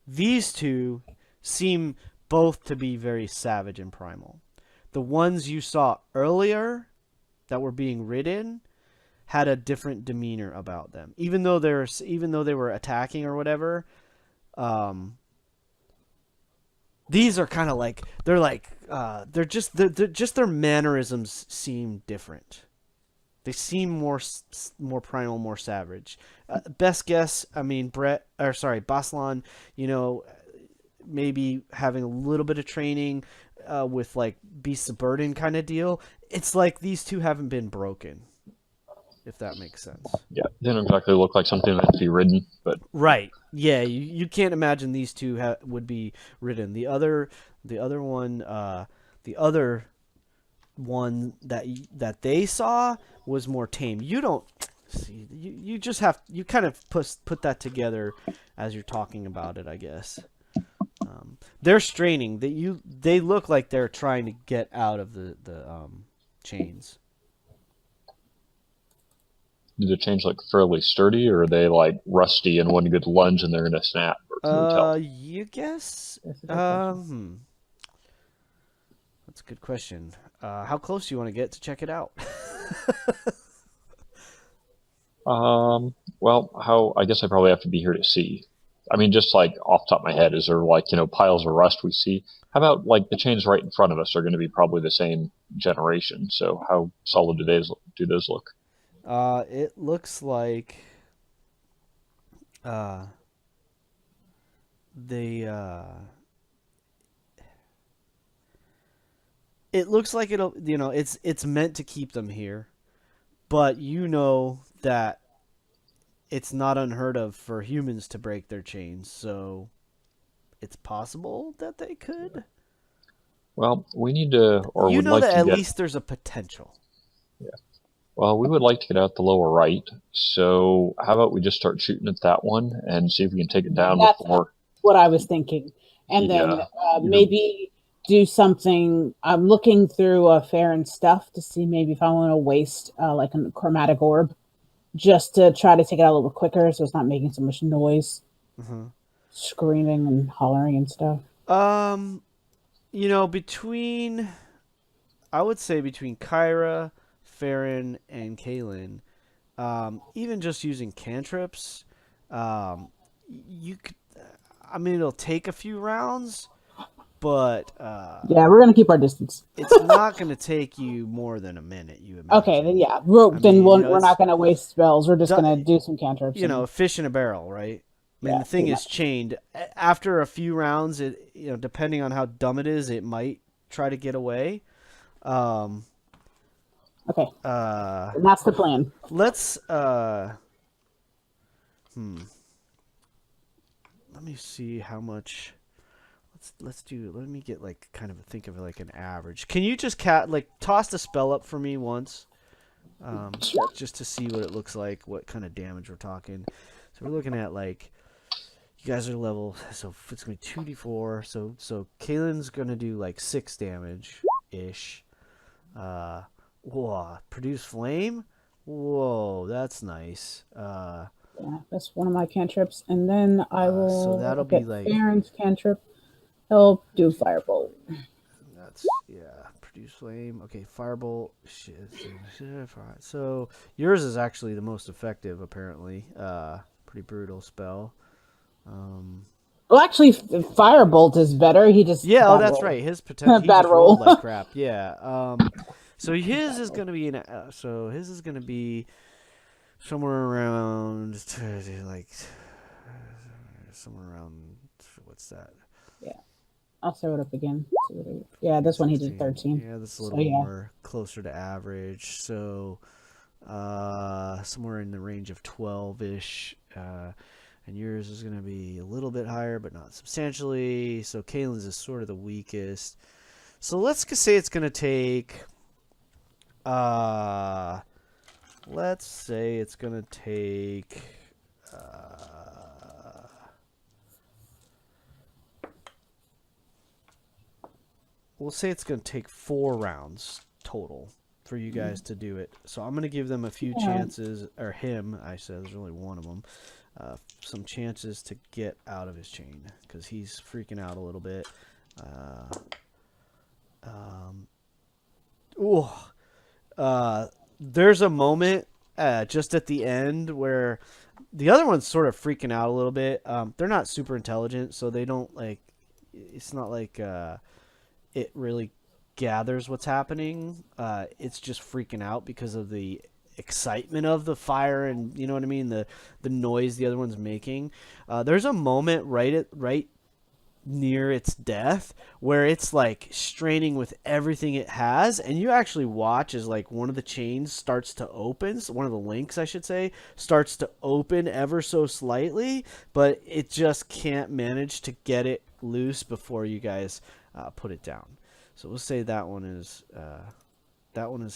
These two seem both to be very savage and primal. The ones you saw earlier that were being ridden had a different demeanor about them. Even though they were attacking or whatever, these are kind of like they're just their mannerisms seem different. They seem more primal, more savage. Best guess, I mean, Baslan, maybe having a little bit of training with like beasts of burden kind of deal. It's like these two haven't been broken, if that makes sense. Yeah, they don't exactly look like something that could be ridden, but right. Yeah, you can't imagine these two would be ridden. The other one that they saw was more tame. You don't see. You just have you kind of put that together as you're talking about it, I guess. They're straining. They look like they're trying to get out of the chains. do the chains look fairly sturdy, or are they like rusty and one good lunge and they're gonna snap? Or can we tell? You guess. That's a good question. How close do you want to get to check it out? Well, how? I guess I probably have to be here to see. I mean, just like off the top of my head, is there like piles of rust we see? How about like the chains right in front of us are going to be probably the same generation? So how solid do those look? It looks like they it looks like it's meant to keep them here, but that it's not unheard of for humans to break their chains, so it's possible that they could. Well, we need to, or You would know like that to at get. least there's a potential. Yeah. Well, we would like to get out the lower right. So how about we just start shooting at that one and see if we can take it down that's before. what I was thinking. And then Yeah. maybe do something. I'm looking through Farron's stuff to see maybe if I want to waste like a chromatic orb just to try to take it out a little quicker so it's not making so much noise, screaming and hollering and stuff. Between I would say between Kyra, Farron, and Kaylin, even just using cantrips, you could. I mean, it'll take a few rounds, but Yeah, we're going to keep our distance. it's not going to take you more than a minute. You imagine? Okay, then yeah, we're not going to waste spells. We're just going to do some cantrips. A fish in a barrel, right? I mean, the thing is chained. After a few rounds, it depending on how dumb it is, it might try to get away. Okay. And that's the plan. Let's let me see how much. Let me get like kind of think of it like an average. Can you just toss the spell up for me once? Just to see what it looks like, what kind of damage we're talking. So we're looking at like you guys are level, so it's gonna be 2d4. So Kaylin's gonna do like 6 damage ish. Whoa, produce flame. Whoa, that's nice. Yeah, that's one of my cantrips, and then I will. So that'll be like Farron's cantrip. He'll do firebolt. That's produce flame. Okay, firebolt. Shit. So yours is actually the most effective, apparently. Pretty brutal spell. Well, actually, Firebolt is better. He just Yeah, oh, bad that's roll. right. His potential. He Bad just rolled roll. like crap. Yeah. So his is gonna be somewhere around like somewhere around what's that? Yeah, I'll throw it up again. Yeah, this one he did 13. Yeah, this is a So little yeah, more closer to average. So somewhere in the range of 12-ish. And yours is going to be a little bit higher, but not substantially. So Kaylin's is sort of the weakest. So let's say it's going to take. Let's say it's going to take. We'll say it's going to take 4 rounds total for you guys to do it. So I'm going to give them a few chances, or him, I said, there's only one of them, some chances to get out of his chain, because he's freaking out a little bit. There's a moment just at the end where the other one's sort of freaking out a little bit. They're not super intelligent, so they don't like. It's not like it really gathers what's happening. It's just freaking out because of the excitement of the fire and you know what I mean, the noise the other one's making. There's a moment right near its death where it's like straining with everything it has, and you actually watch as like one of the chains starts to open, so one of the links I should say starts to open ever so slightly, but it just can't manage to get it loose before you guys put it down. So we'll say that one is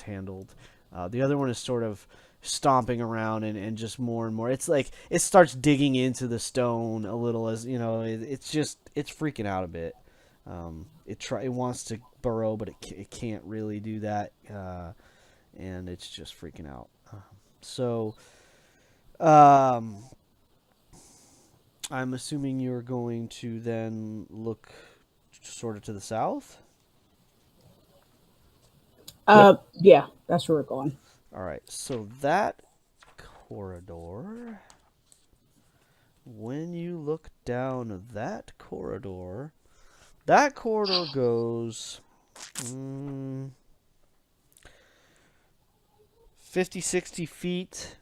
handled. The other one is sort of stomping around and just more and more. It's like it starts digging into the stone a little, as you know. It's freaking out a bit. It wants to burrow, but it can't really do that, and it's just freaking out. I'm assuming you're going to then look sort of to the south. Yeah, that's where we're going. All right, so that corridor, when you look down that corridor goes 50, 60 feet,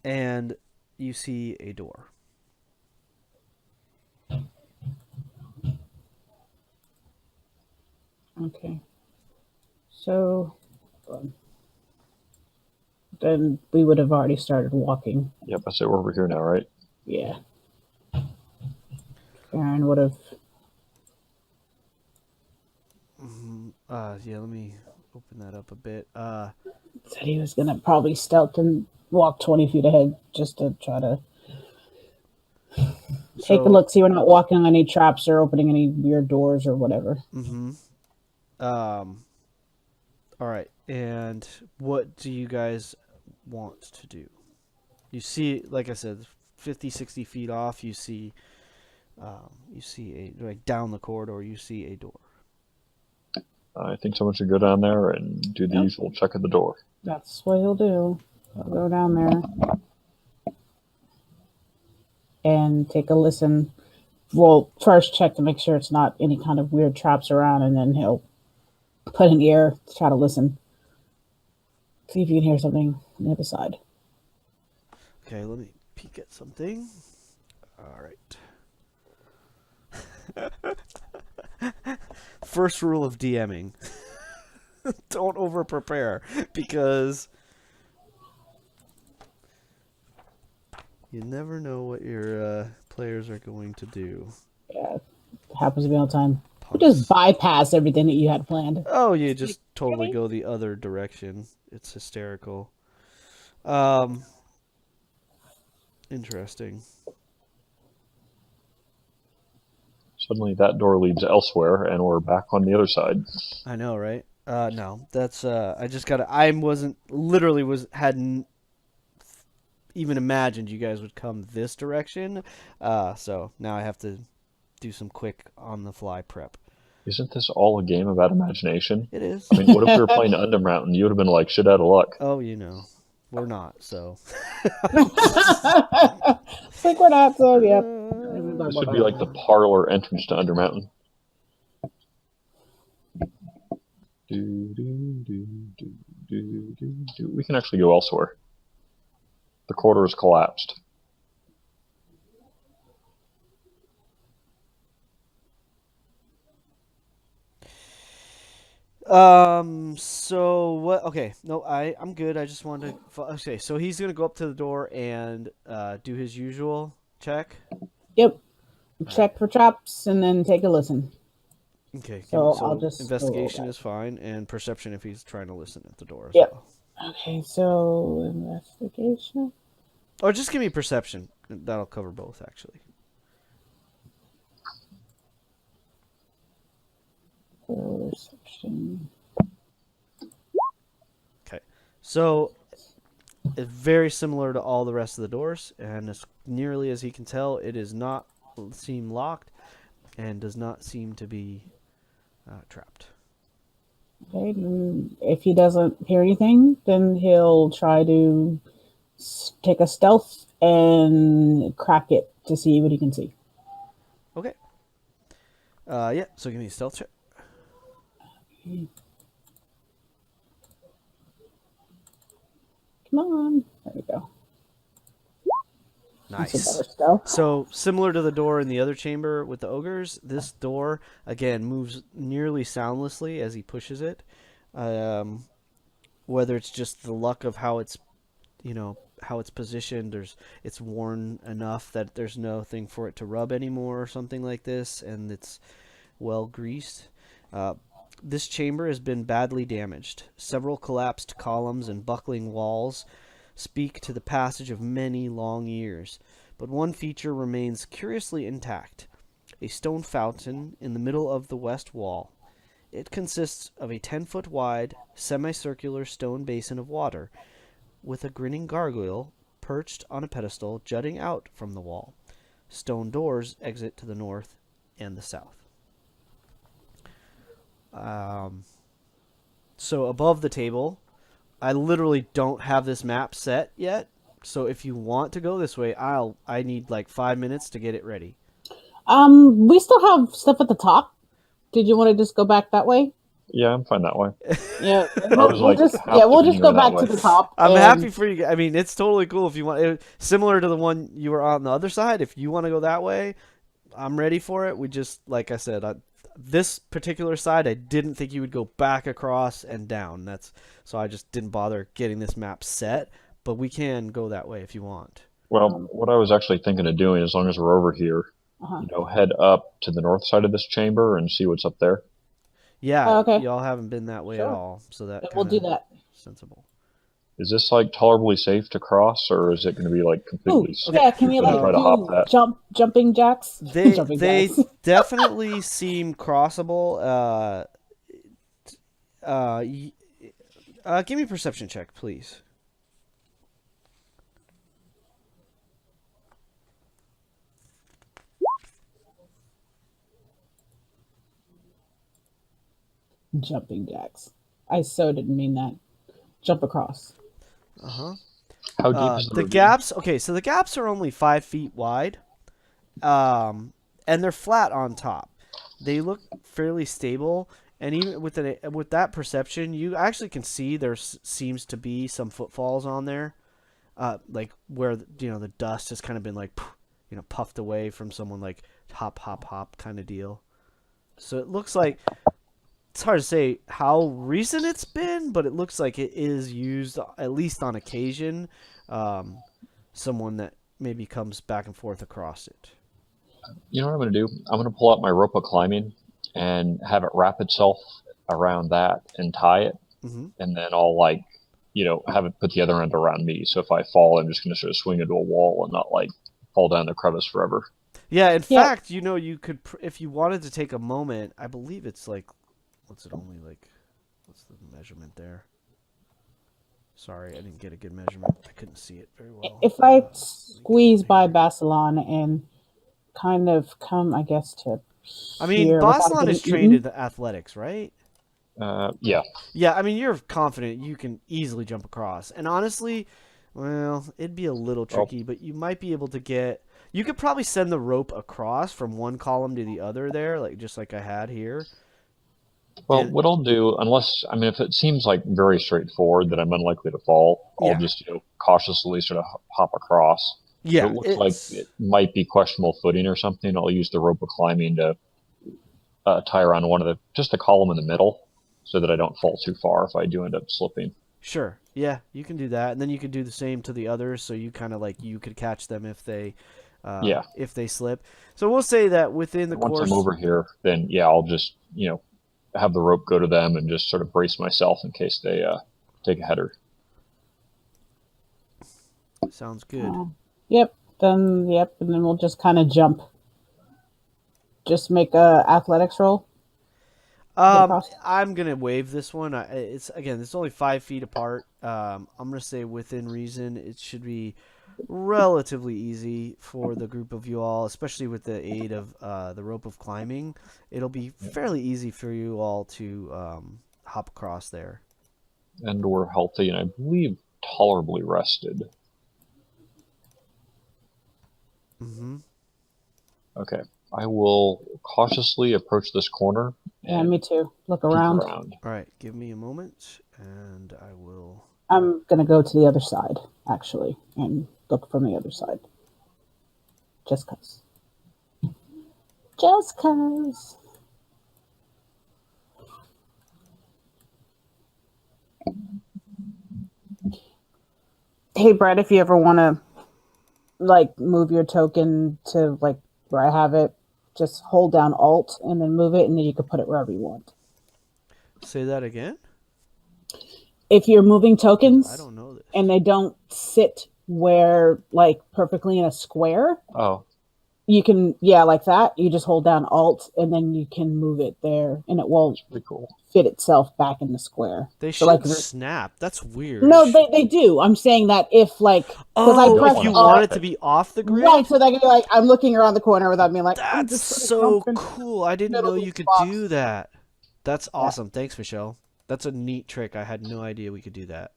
and you see a door. Okay. So then we would have already started walking. Yep, I say we're over here now, right? Yeah. Aaron would have. Yeah, let me open that up a bit. Said he was gonna probably stealth and walk 20 feet ahead just to try to take a look, see we're not walking on any traps or opening any weird doors or whatever. All right, and what do you guys want to do? You see, like I said, 50, 60 feet off, you see like down the corridor, you see a door. I think someone should go down there and do the usual check at the door. That's what he'll do. He'll go down there and take a listen. We'll first check to make sure it's not any kind of weird traps around, and then he'll put an ear to try to listen. See if you can hear something on the other side. Okay, let me peek at something. All right. First rule of DMing. Don't over-prepare, because you never know what your players are going to do. Yeah, it happens to be all the time. You just bypass everything that you had planned. Oh, you just totally go the other direction. It's hysterical. Interesting. Suddenly that door leads elsewhere, and we're back on the other side. I know, right? No, that's I just got to. Hadn't even imagined you guys would come this direction. So now I have to do some quick on the fly prep. Isn't this all a game about imagination? It is. I mean, what if we were playing Undermountain? You would have been like shit out of luck. Oh, you know, we're not. So. It's like we're not, so yep. This would be like the parlor entrance to Undermountain. We can actually go elsewhere. The quarter is collapsed. So what? Okay. No, I'm good. I just wanted to. Okay. So he's gonna go up to the door and do his usual check. Yep. Check for traps and then take a listen. Okay. So So I'll just investigation is fine, and perception if he's trying to listen at the door as Yep. well. Okay, so investigation. Or just give me perception. That'll cover both, actually. Perception. Okay. So it's very similar to all the rest of the doors, and as nearly as he can tell, it does not seem locked and does not seem to be trapped. Okay, then if he doesn't hear anything, then he'll try to take a stealth and crack it to see what he can see. Okay. Yeah, so give me a stealth check. Come on. There we go. That's a Nice. better stealth. So, similar to the door in the other chamber with the ogres, this door, again, moves nearly soundlessly as he pushes it. Whether it's just the luck of how it's, how it's positioned, it's worn enough that there's nothing for it to rub anymore or something like this, and it's well greased. This chamber has been badly damaged. Several collapsed columns and buckling walls speak to the passage of many long years, but one feature remains curiously intact: a stone fountain in the middle of the west wall. It consists of a 10-foot wide, semicircular stone basin of water, with a grinning gargoyle perched on a pedestal jutting out from the wall. Stone doors exit to the north and the south. So above the table, I literally don't have this map set yet. So if you want to go this way, I need like 5 minutes to get it ready. We still have stuff at the top. Did you want to just go back that way? Yeah, I'm fine that way. Yeah, we'll just go back to the top. I'm happy for you. I mean, it's totally cool if you want. Similar to the one you were on the other side. If you want to go that way, I'm ready for it. We just, like I said, this particular side, I didn't think you would go back across and down. So I just didn't bother getting this map set. But we can go that way if you want. Well, what I was actually thinking of doing, as long as we're over here, head up to the north side of this chamber and see what's up there. Yeah, okay. Y'all haven't been that way at all, so we'll do that. Sensible. Is this like tolerably safe to cross, or is it going to be like completely? Yeah, can you try to hop that? jumping jacks? They definitely seem crossable. Give me a perception check, please. Jumping jacks. I so didn't mean that. Jump across. How deep is the gaps? Okay, so the gaps are only 5 feet wide, and they're flat on top. They look fairly stable, and even with that perception, you actually can see there seems to be some footfalls on there, like where the dust has kind of been like puffed away from someone, like hop hop hop kind of deal. So it looks like. It's hard to say how recent it's been, but it looks like it is used at least on occasion. Someone that maybe comes back and forth across it. You know what I'm going to do? I'm going to pull out my rope of climbing and have it wrap itself around that and tie it, and then I'll have it put the other end around me. So if I fall, I'm just going to sort of swing into a wall and not fall down the crevice forever. Yeah, in fact, you could, if you wanted to take a moment. I believe it's like. What's the measurement there? Sorry, I didn't get a good measurement. I couldn't see it very well. If I squeeze by Basilon and kind of come, I guess, to I mean, here without Boslan getting is trained eaten. in athletics, right? Yeah. Yeah, I mean, you're confident you can easily jump across. And honestly, well, it'd be a little Well, tricky, but you might be able to get. You could probably send the rope across from one column to the other there, like just like I had here. well, And what I'll do, unless I mean, if it seems like very straightforward that I'm unlikely to fall, I'll yeah, just cautiously sort of hop across. If it yeah, looks like it's it might be questionable footing or something, I'll use the rope of climbing to tie around one of just the column in the middle, so that I don't fall too far if I do end up slipping. sure. Yeah, you can do that, and then you can do the same to the others, so you kind of like you could catch them Yeah. if they slip. So we'll say that within the Once I'm course. over here, then yeah, I'll just have the rope go to them and just sort of brace myself in case they take a header. Sounds good. Yep. Then yep, and then we'll just kind of jump. Just make a athletics roll. Get across. I'm gonna waive this one. It's only 5 feet apart. I'm gonna say within reason. It should be relatively easy for the group of you all, especially with the aid of the rope of climbing. It'll be fairly easy for you all to hop across there. And we're healthy and I believe tolerably rested. Mm-hmm. Okay. I will cautiously approach this corner Yeah, and me too. Look peek around. around. All right, give me a moment, and I will. I'm gonna go to the other side actually and look from the other side. Just cause. Just cause. Hey Brett, if you ever want to like move your token to like where I have it, just hold down Alt and then move it, and then you can put it wherever you want. Say that again? If you're moving I tokens don't know this. and they don't sit where like perfectly in a square, Oh, you can like that. You just hold down Alt and then you can move it there, and it will that's pretty cool. fit itself back in the square. They So should like snap. That's weird. no, they do. I'm saying that if like because I Oh, press if you wanna want snap it to it. be off the grid? right, so they can be like I'm looking around the corner without being like I'm That's just so cool. I didn't know you could box. do that. That's Yeah. awesome. Thanks, Michelle. That's a neat trick. I had no idea we could do that.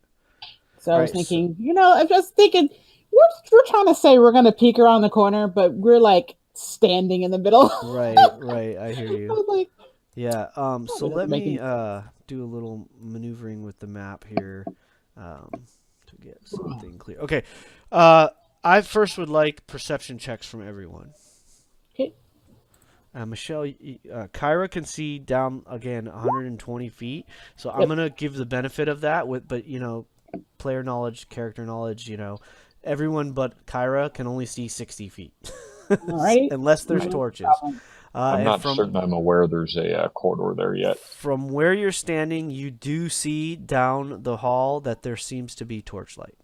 So I was Right, thinking, I'm just thinking we're trying to say we're gonna peek around the corner, but we're like standing in the middle. Right, I hear I you. was like, Yeah, so it doesn't let make me any do a little maneuvering with the map here to get something clear. Okay. I first would like perception checks from everyone. okay. Michelle, Kyra can see down again 120 feet, so I'm Yep. gonna give the benefit of that. But player knowledge, character knowledge, everyone but Kyra can only see 60 feet, Alrighty. unless there's No torches. problem. I'm And not certain I'm aware there's a corridor there yet. from where you're standing, you do see down the hall that there seems to be torchlight.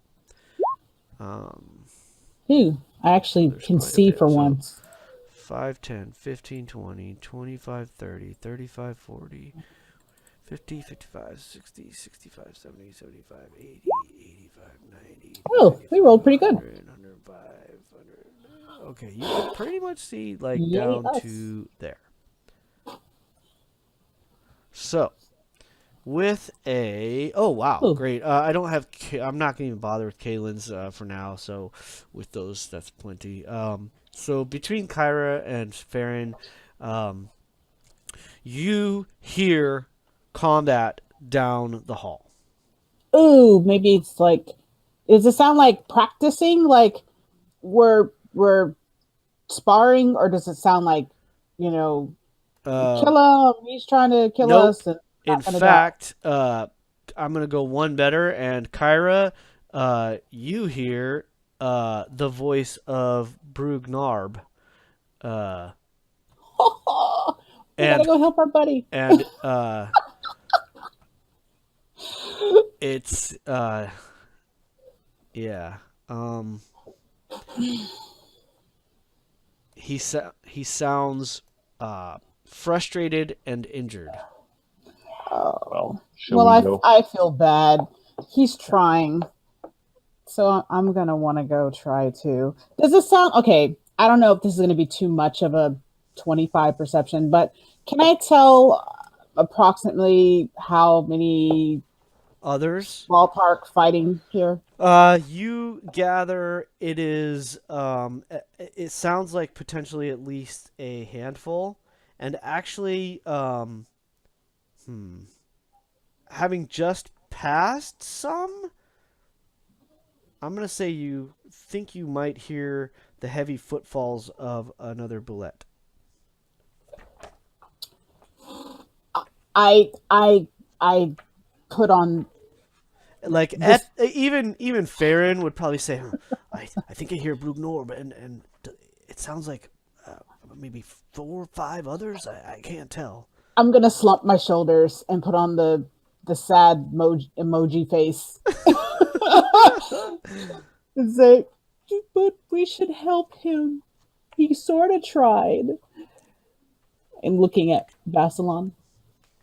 Ooh, I actually There's can quite a see bit, for so- once. 5, 10, 15, 20, 25, 30, 35, 40, 50, 55, 60, 65, 70, 75, 80, 85, 90. Oh, we rolled pretty good. 100, 105, 100. Okay, you can pretty much see like Yay, down us. to there. So, with Ooh. great. I don't have. I'm not gonna even bother with Kaylin's for now. So, with those, that's plenty. So between Kyra and Farron, you hear combat down the hall. Ooh, maybe it's like, does it sound like practicing? Like we're sparring, or does it sound like, kill him? He's trying to kill Nope. us. And In not gonna fact, I'm gonna go one better, and Kyra, you hear the voice of Brugnarb. die. We And gotta go help our buddy. and it's yeah. He sounds frustrated and injured. Well, shall Well, we go? I feel bad. He's trying, so I'm gonna want to go try too. Does it sound okay? I don't know if this is gonna be too much of a 25 perception, but can I tell approximately how many Others? ballpark fighting here? You gather it is. It sounds like potentially at least a handful, and actually, having just passed some, I'm gonna say you think you might hear the heavy footfalls of another bullet. I put on Like this. even Farron would probably say, I think I hear Brugnor, but and it sounds like maybe 4 or 5 others. I can't tell. I'm gonna slump my shoulders and put on the sad emoji face and say, "But we should help him. He sort of tried." And looking at Basilon.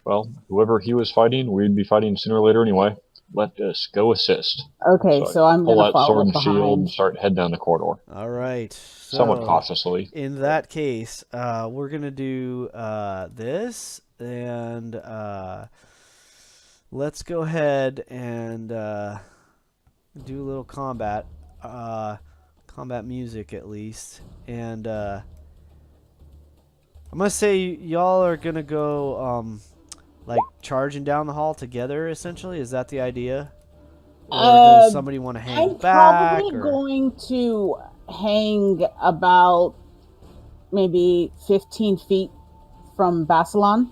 Well, whoever he was fighting, we'd be fighting sooner or later anyway. Let us go assist. Okay, So I so I'm pull gonna out sword follow and shield and behind. start head down the corridor, All right. somewhat So cautiously. in that case, we're gonna do this, and let's go ahead and do a little combat music at least, and I'm gonna say y'all are gonna go like charging down the hall together. Essentially, is that the idea? Or does Uh, somebody want to hang I'm back? probably Or going to hang about maybe 15 feet from Basilon,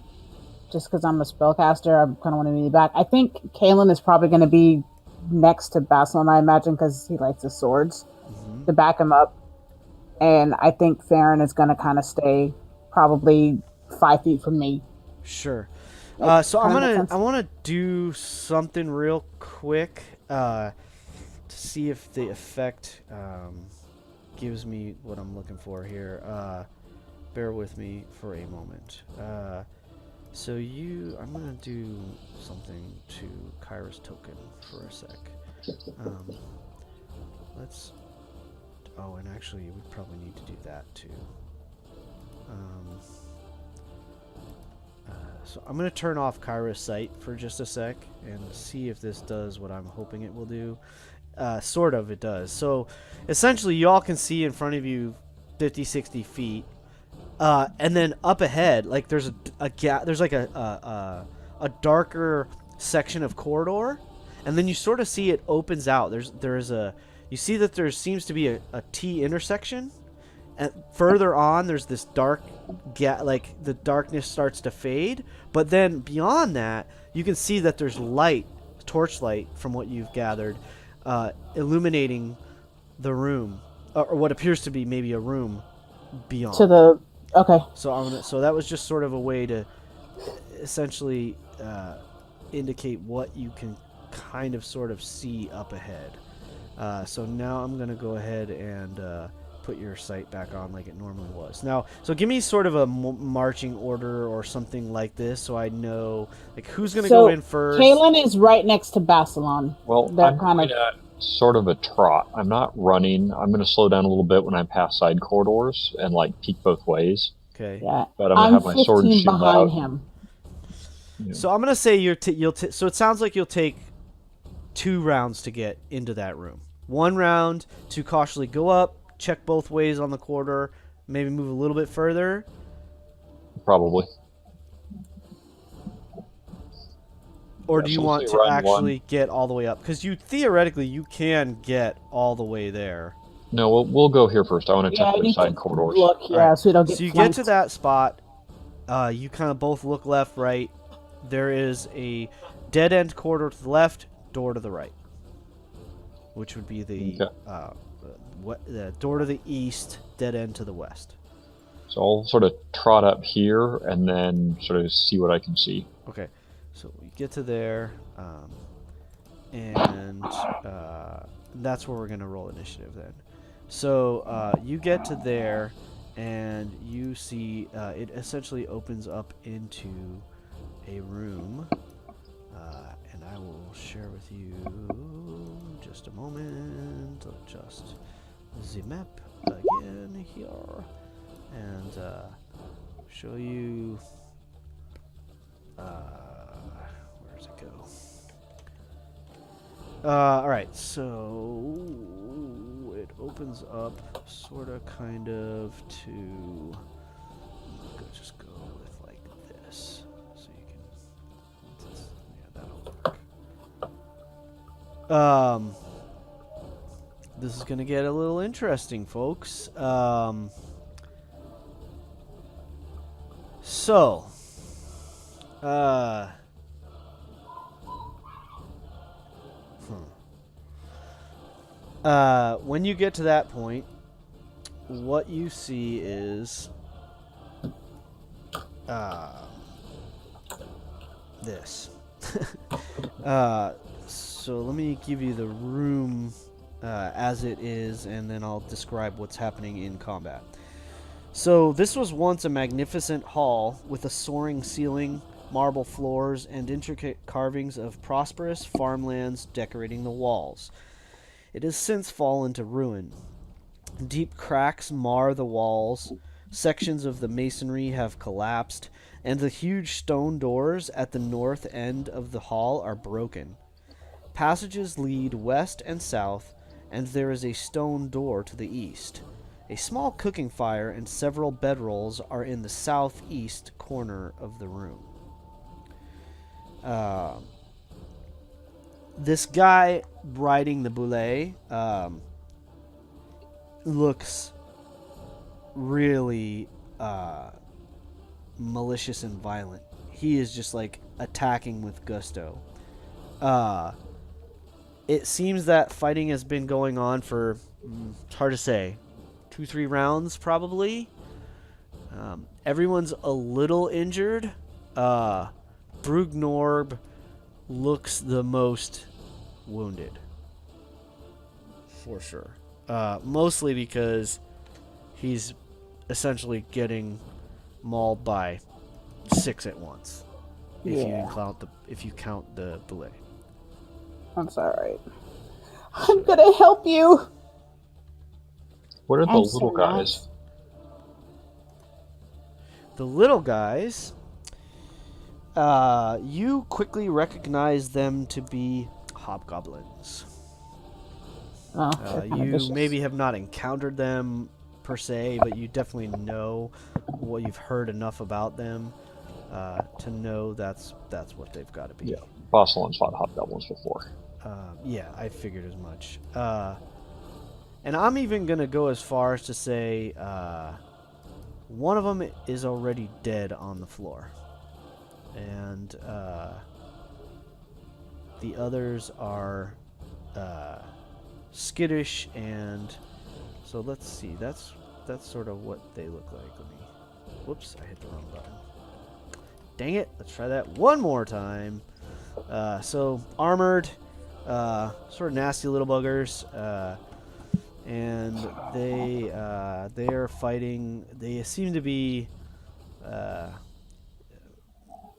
just because I'm a spellcaster. I kind of want to be back. I think Kalen is probably going to be next to Basilon, I imagine, because he likes his swords Mhm. to back him up. And I think Farron is going to kind of stay probably 5 feet from me. Sure. It So kind of makes I sense. want to do something real quick to see if the effect gives me what I'm looking for here. Bear with me for a moment. I'm gonna do something to Kyra's token for a sec. Um, let's. Oh, and actually, we probably need to do that too. Um, So I'm going to turn off Kyra's sight for just a sec and see if this does what I'm hoping it will do. Sort of, it does. So essentially, you all can see in front of you 50, 60 feet. And then up ahead, like there's a gap, there's like a darker section of corridor. And then you sort of see it opens out. You see that there seems to be a T intersection. And further on, there's this dark like the darkness starts to fade, but then beyond that you can see that there's torchlight from what you've gathered, illuminating the room, or what appears to be maybe a room To beyond. the. Okay. So that was just sort of a way to essentially indicate what you can kind of sort of see up ahead. So now I'm going to go ahead and put your sight back on like it normally was. Now, so give me sort of a marching order or something like this so I know like who's going to go in So first. Kalen is right next to Basilon. Well, They're I'm kind going of. at sort of a trot. I'm not running. I'm going to slow down a little bit when I pass side corridors and like peek both ways. Okay. Yeah. But I'm going to I'm have my sword and 15 shield behind out. him. So I'm going to say so it sounds like you'll take 2 rounds to get into that room. 1 round to cautiously go up, check both ways on the corridor, maybe move a little bit further. Probably. Or Yeah, do you so let's want say to run one. actually get all the way up? Because theoretically you can get all the way there. No, we'll go here first. I want to Yeah, check I both need to side corridors. look, All right. yeah, so we don't get So you get flanked. to that spot. You kind of both look left, right. There is a dead end corridor to the left, door to the right, which would be the the door to the east, dead end to the west. So I'll sort of trot up here and then sort of see what I can see. Okay. So we get to there, and that's where we're gonna roll initiative then. So you get to there, and you see it essentially opens up into a room, and I will share with you just a moment. Adjust the map again here, and show you. Where does it go? All right, so it opens up, sort of, kind of to. Just go with like this, so you can. Yeah, that'll work. This is gonna get a little interesting, folks. So, when you get to that point, what you see is this. So let me give you the room as it is, and then I'll describe what's happening in combat. So this was once a magnificent hall with a soaring ceiling, marble floors, and intricate carvings of prosperous farmlands decorating the walls. It has since fallen to ruin. Deep cracks mar the walls, sections of the masonry have collapsed, and the huge stone doors at the north end of the hall are broken. Passages lead west and south, and there is a stone door to the east. A small cooking fire and several bedrolls are in the southeast corner of the room. This guy riding the boulet looks really malicious and violent. He is just like attacking with gusto. It seems that fighting has been going on for, it's hard to say, 2-3 rounds probably. Everyone's a little injured. Brugnorb looks the most wounded, for sure. Mostly because he's essentially getting mauled by 6 at once. If you count the belay. That's alright. I'm gonna help you. What are the little guys? The little guys, you quickly recognize them to be hobgoblins. You maybe have not encountered them per se, but you definitely know what you've heard enough about them to know that's what they've got to be. Yeah, Bosselon's fought hobgoblins before. Yeah, I figured as much. And I'm even going to go as far as to say one of them is already dead on the floor. And the others are skittish, and so let's see. That's sort of what they look like. Whoops, I hit the wrong button. Dang it, let's try that one more time. So armored, sort of nasty little buggers, and they are fighting. They seem to be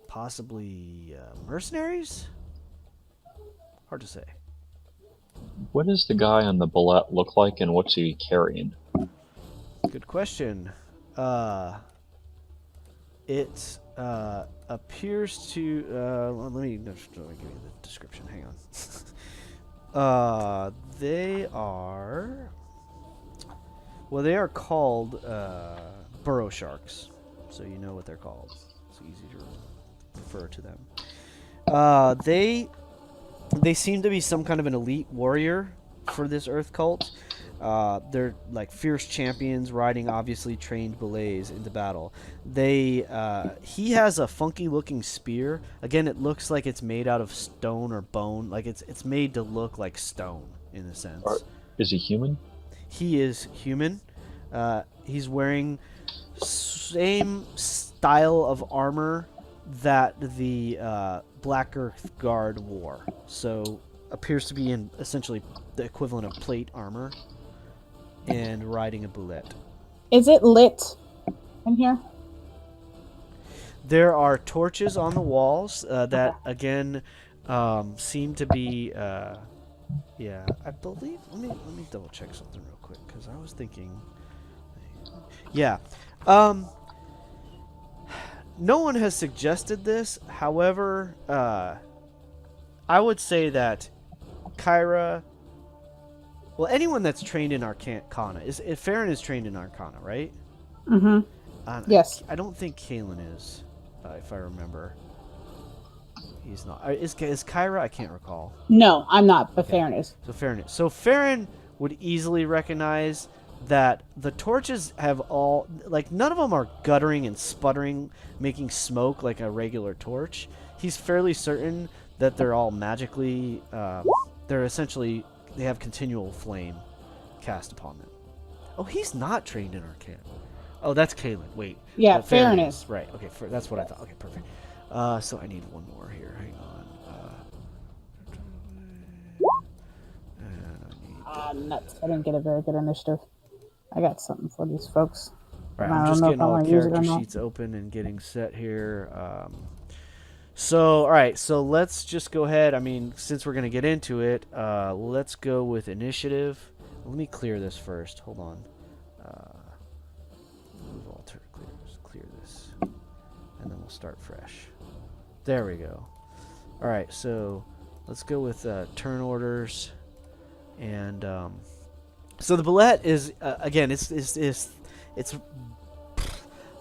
possibly mercenaries. Hard to say. What does the guy on the bullet look like, and what's he carrying? Good question. It appears to. Let me give you the description. Hang on. They are. Well, they are called burrow sharks, so you know what they're called. It's easy to refer to them. They seem to be some kind of an elite warrior for this Earth cult. They're like fierce champions riding obviously trained belays into battle. He has a funky looking spear. Again, it looks like it's made out of stone or bone. Like it's made to look like stone in a sense. Is he human? He is human. He's wearing same style of armor that the Black Earth Guard wore. So appears to be in essentially the equivalent of plate armor and riding a boulette. Is it lit in here? There are torches on the walls that again seem to be yeah, I believe let me double check something real quick because I was thinking yeah no one has suggested this. However, I would say that Kyra. Well, anyone that's trained in Arcana if Farron is trained in Arcana, right? Mm-hmm. Yes. I don't think Kalen is, if I remember. He's not. Is Kyra? I can't recall. No, I'm not, but Okay. Farron is. So Farron would easily recognize that the torches have all, like, none of them are guttering and sputtering, making smoke like a regular torch. He's fairly certain that they're all magically, they're essentially, they have continual flame cast upon them. Oh, he's not trained in Arcana. Oh, that's Kalen. Wait. Yeah, Farron is. Right. Okay, that's what I thought. Okay, perfect. So I need one more here. Hang on. Nuts. I didn't get a very good initiative. I got something for these folks. Right, I I'm don't just know getting if I'm all the gonna use it or character not. sheets open and getting set here. So, all right, so let's just go ahead. I mean, since we're going to get into it, let's go with initiative. Let me clear this first. Hold on. Move alter, clear this. And then we'll start fresh. There we go. All right, so let's go with turn orders. And so the bullet is, again, it's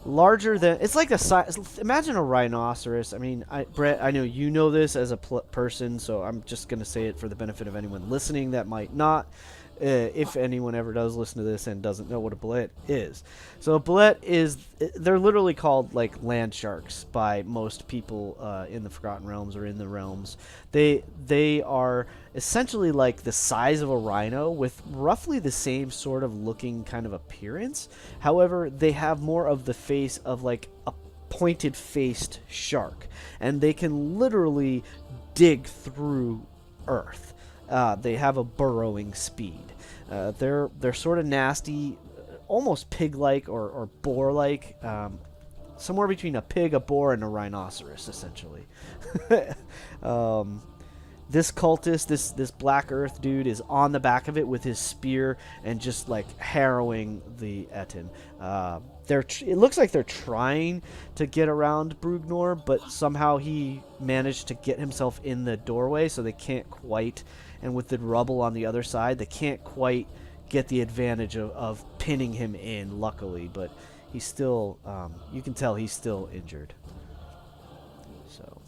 larger than, it's like a size. Imagine a rhinoceros. I mean, Brett, I know you know this as a person, so I'm just gonna say it for the benefit of anyone listening that might not. If anyone ever does listen to this and doesn't know what a bullet is, so a bullet is, they're literally called like land sharks by most people in the Forgotten Realms or in the realms. They are essentially like the size of a rhino with roughly the same sort of looking kind of appearance. However, they have more of the face of like a pointed faced shark, and they can literally dig through earth. They have a burrowing speed. They're sort of nasty, almost pig-like or boar-like, somewhere between a pig, a boar, and a rhinoceros, essentially. This cultist, this Black Earth dude, is on the back of it with his spear and just like harrowing the Etten. It looks like they're trying to get around Brugnor, but somehow he managed to get himself in the doorway, so they can't quite. And with the rubble on the other side, they can't quite get the advantage of pinning him in, luckily. But he's still, you can tell he's still injured. So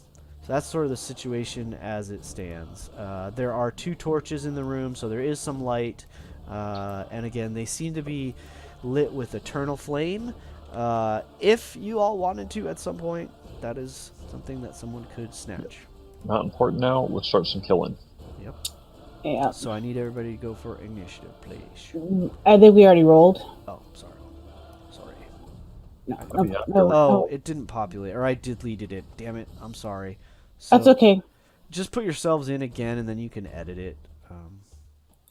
that's sort of the situation as it stands. There are 2 torches in the room, so there is some light. And again, they seem to be lit with eternal flame. If you all wanted to at some point, that is something that someone could snatch. Not important now. Let's start some killing. Yep. Yeah. So I need everybody to go for initiative, please. I think we already rolled. Oh, sorry. No. It didn't populate, or I deleted it. Damn it. I'm sorry. So That's okay. just put yourselves in again, and then you can edit it,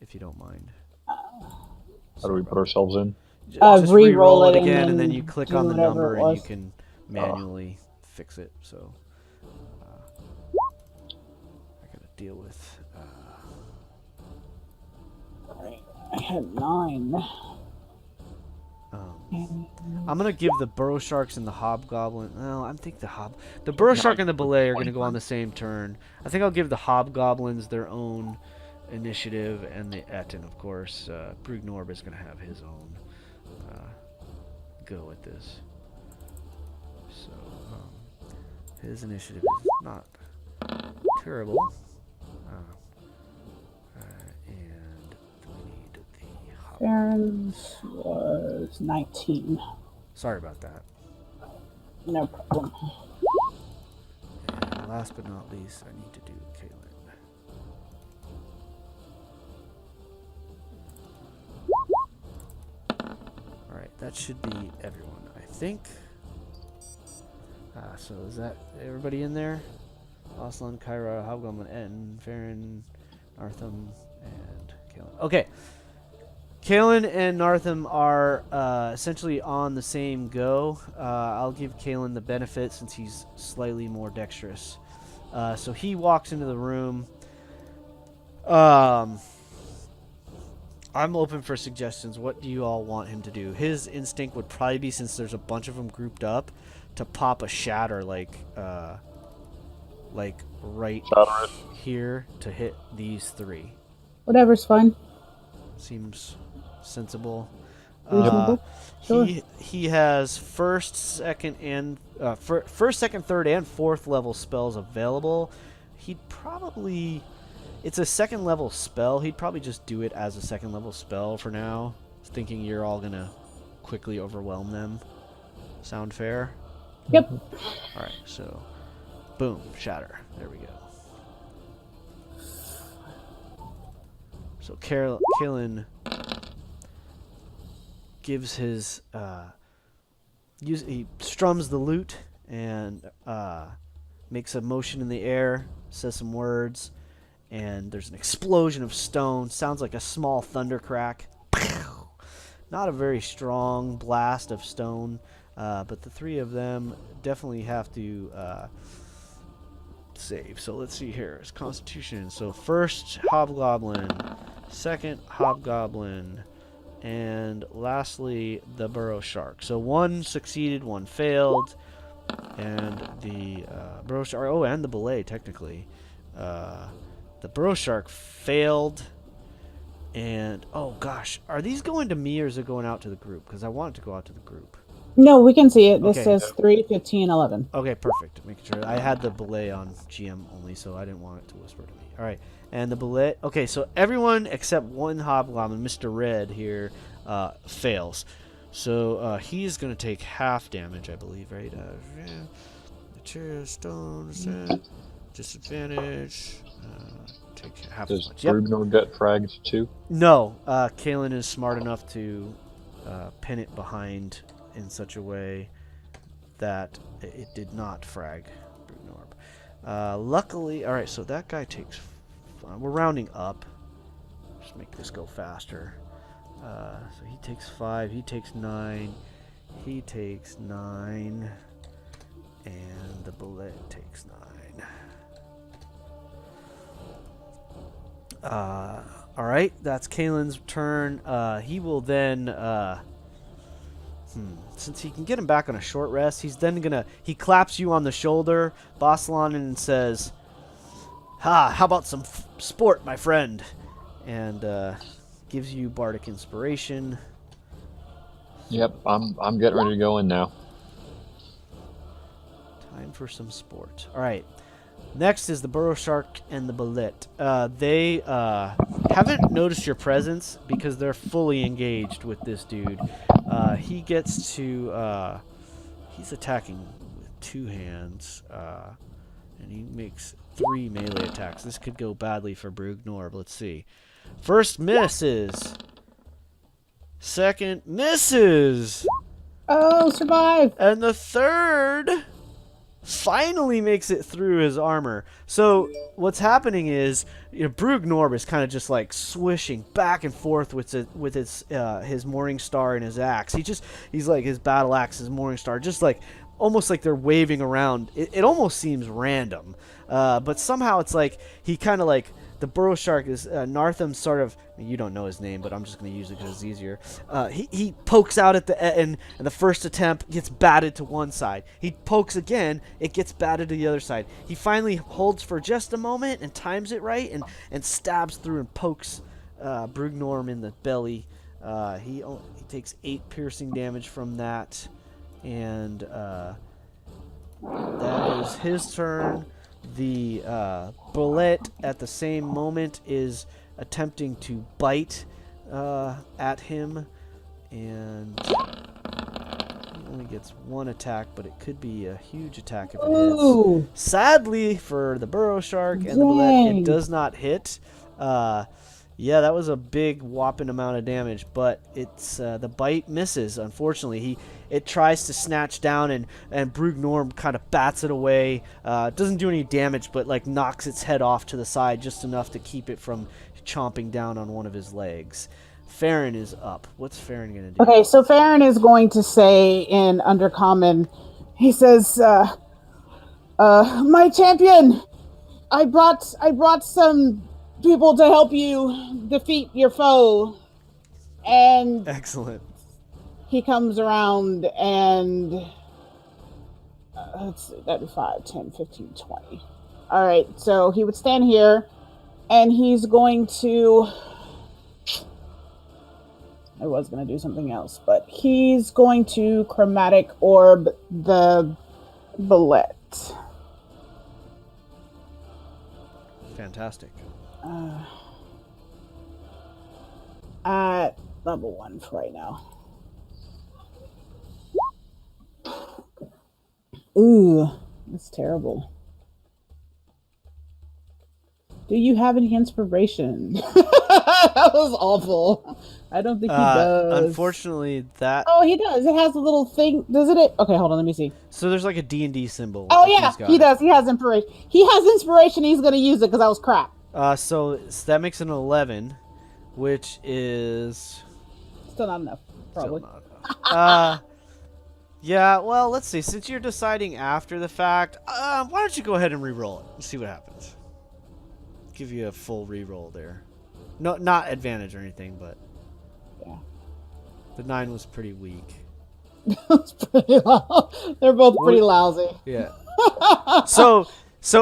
if you don't mind. How do we put ourselves in? Just re-roll it again, and then and you click do on the whatever number, it and you was. can manually fix it. So I gotta deal with. I had 9. I'm gonna give the burrow sharks and the hobgoblin. No, I think the burrow shark and the belay are gonna go on the same turn. I think I'll give the hobgoblins their own initiative, and the Etten, of course. Brugnorb is gonna have his own go at this. So his initiative is not terrible. And we need the hobgoblin. Farron's was 19. Sorry about that. No problem. And last but not least, I need to do Kaylin. Alright, that should be everyone, I think. So is that everybody in there? Aslan, Kyra, Hobgoblin, Etten, Farron, Nartham, and Kaylin. Okay. Kaylin and Nartham are essentially on the same go. I'll give Kaylin the benefit since he's slightly more dexterous. So he walks into the room. I'm open for suggestions. What do you all want him to do? His instinct would probably be, since there's a bunch of them grouped up, to pop a shatter like right Shatter it. here to hit these 3. Whatever's fine. Seems sensible. Reasonable. Sure. He has first, second, third, and fourth level spells available. He'd probably, it's a second level spell. He'd probably just do it as a second level spell for now, thinking you're all gonna quickly overwhelm them. Sound fair? Yep. All right, so boom, shatter. There we go. So Kalen gives his he strums the lute and makes a motion in the air, says some words, and there's an explosion of stone. Sounds like a small thunder crack. Not a very strong blast of stone, but the 3 of them definitely have to save. So let's see here. It's Constitution. So first Hobgoblin, second Hobgoblin, and lastly the Burrow Shark. So 1 succeeded, 1 failed, and the Burrow Shark. Oh, and the Belay technically. The Burrow Shark failed. And oh gosh, are these going to me or is it going out to the group? Because I want it to go out to the group. No, we can see it. This Okay. says 3, 15, 11. Okay, perfect. Making sure. I had the belay on GM only, so I didn't want it to whisper to me. All right, and the belay. Okay, so everyone except 1 Hobgoblin, Mr. Red here, fails. So he's going to take half damage, I believe, right? The chair, stones, disadvantage. Take half Does as much. Yep. Brugnor get fragged too? No, Kalen is smart enough to pin it behind in such a way that it did not frag Brugnorb. Luckily, all right, so that guy takes. We're rounding up. Just make this go faster. So he takes 5. He takes 9. He takes 9, and the bullet takes 9. All right, that's Kalen's turn. He will then, since he can get him back on a short rest, he's then he claps you on the shoulder, Boslan, and says, "Ha! How about some sport, my friend?" And gives you bardic inspiration. Yep, I'm getting ready to go in now. Time for some sport. All right. Next is the Burrow Shark and the Bullet. They haven't noticed your presence because they're fully engaged with this dude. He gets to... he's attacking with 2 hands. And he makes 3 melee attacks. This could go badly for Brugnorb. Let's see. First misses. Second misses. Oh, survive! And the third finally makes it through his armor. So what's happening is, Brugnorb is kind of just like swishing back and forth with his Morning Star and his axe. He's like his battle axe, his Morning Star, just like almost like they're waving around. It almost seems random, but somehow it's like he kind of like. The Burrow Shark is Nartham sort of... You don't know his name, but I'm just going to use it because it's easier. He pokes out at the end, and the first attempt gets batted to one side. He pokes again, it gets batted to the other side. He finally holds for just a moment and times it right and stabs through and pokes Brugnorm in the belly. He takes 8 piercing damage from that, and that is his turn. The bullet at the same moment is attempting to bite at him, and he only gets 1 attack, but it could be a huge attack if it Ooh. hits. Sadly for the Burrow Shark and the bullet, it does not hit. Yeah, that was a big whopping amount of damage, but it's the bite misses. Unfortunately, it tries to snatch down, and Brugnorm kind of bats it away. Doesn't do any damage, but like knocks its head off to the side just enough to keep it from chomping down on one of his legs. Farron is up. What's Farron gonna do? Okay, so Farron is going to say in Undercommon, he says, "My champion, I brought some people to help you defeat your foe," and Excellent. he comes around and let's see, that'd be 5, 10, 15, 20. All right, so he would stand here, and he's going to. I was going to do something else, but he's going to chromatic orb the bullet. Fantastic. At level 1 for right now. Ooh, that's terrible. Do you have any inspiration? That was awful. I don't think he does. Unfortunately, that. Oh, he does. It has a little thing. Doesn't it? Okay, hold on. Let me see. So there's like a D&D symbol. Oh, yeah. He does. He has inspiration. He has inspiration. He's going to use it because that was crap. So that makes an 11, which is Still not enough, probably. still not enough. Yeah, well, let's see. Since you're deciding after the fact, why don't you go ahead and re-roll it and see what happens. Give you a full re-roll there. No, not advantage or anything, but Yeah. the 9 was pretty weak. That's pretty loud. They're both pretty lousy. Yeah. So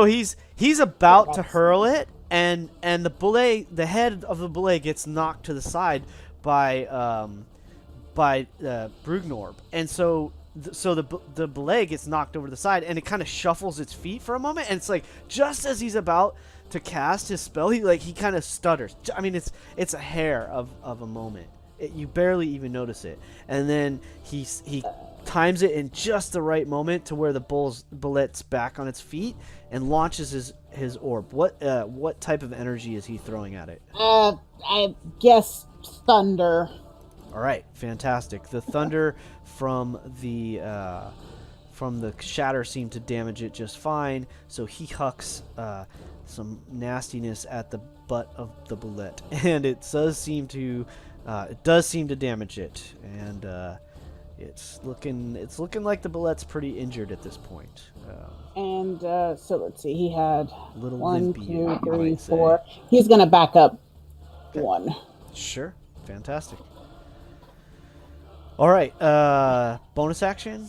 he's about to hurl it, and the head of the bullet gets knocked to the side by Brugnorb, and so the bullet gets knocked over to the side, and it kind of shuffles its feet for a moment, and it's like just as he's about to cast his spell, he kind of stutters. I mean, it's a hair of a moment. You barely even notice it, and then he times it in just the right moment to where the bullet's back on its feet and launches his orb. What type of energy is he throwing at it? I guess thunder. All right, fantastic. The thunder from the shatter seemed to damage it just fine, so he hucks some nastiness at the butt of the bullet, and it does seem to damage it, and it's looking like the bullet's pretty injured at this point. And so let's see, he had Little 1, limpy, 2, you 3, might say. 4. He's gonna back up 1. Sure, fantastic. All right, bonus action.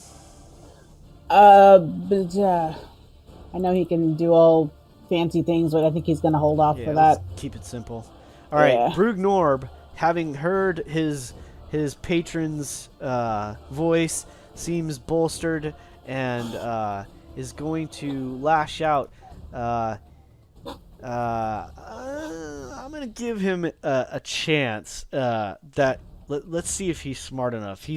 But I know he can do all fancy things, but I think he's gonna hold off for that. Let's keep it simple. All right, Yeah. Brugnorb, having heard his patron's voice, seems bolstered and is going to lash out. I'm going to give him a chance. Let's see if he's smart enough.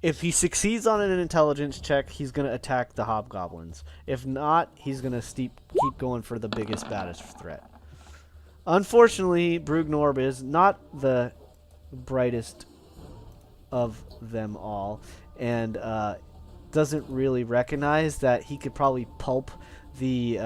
If he succeeds on an intelligence check, he's going to attack the hobgoblins. If not, he's going to keep going for the biggest, baddest threat. Unfortunately, Brugnorb is not the brightest of them all, and doesn't really recognize that he could probably pulp the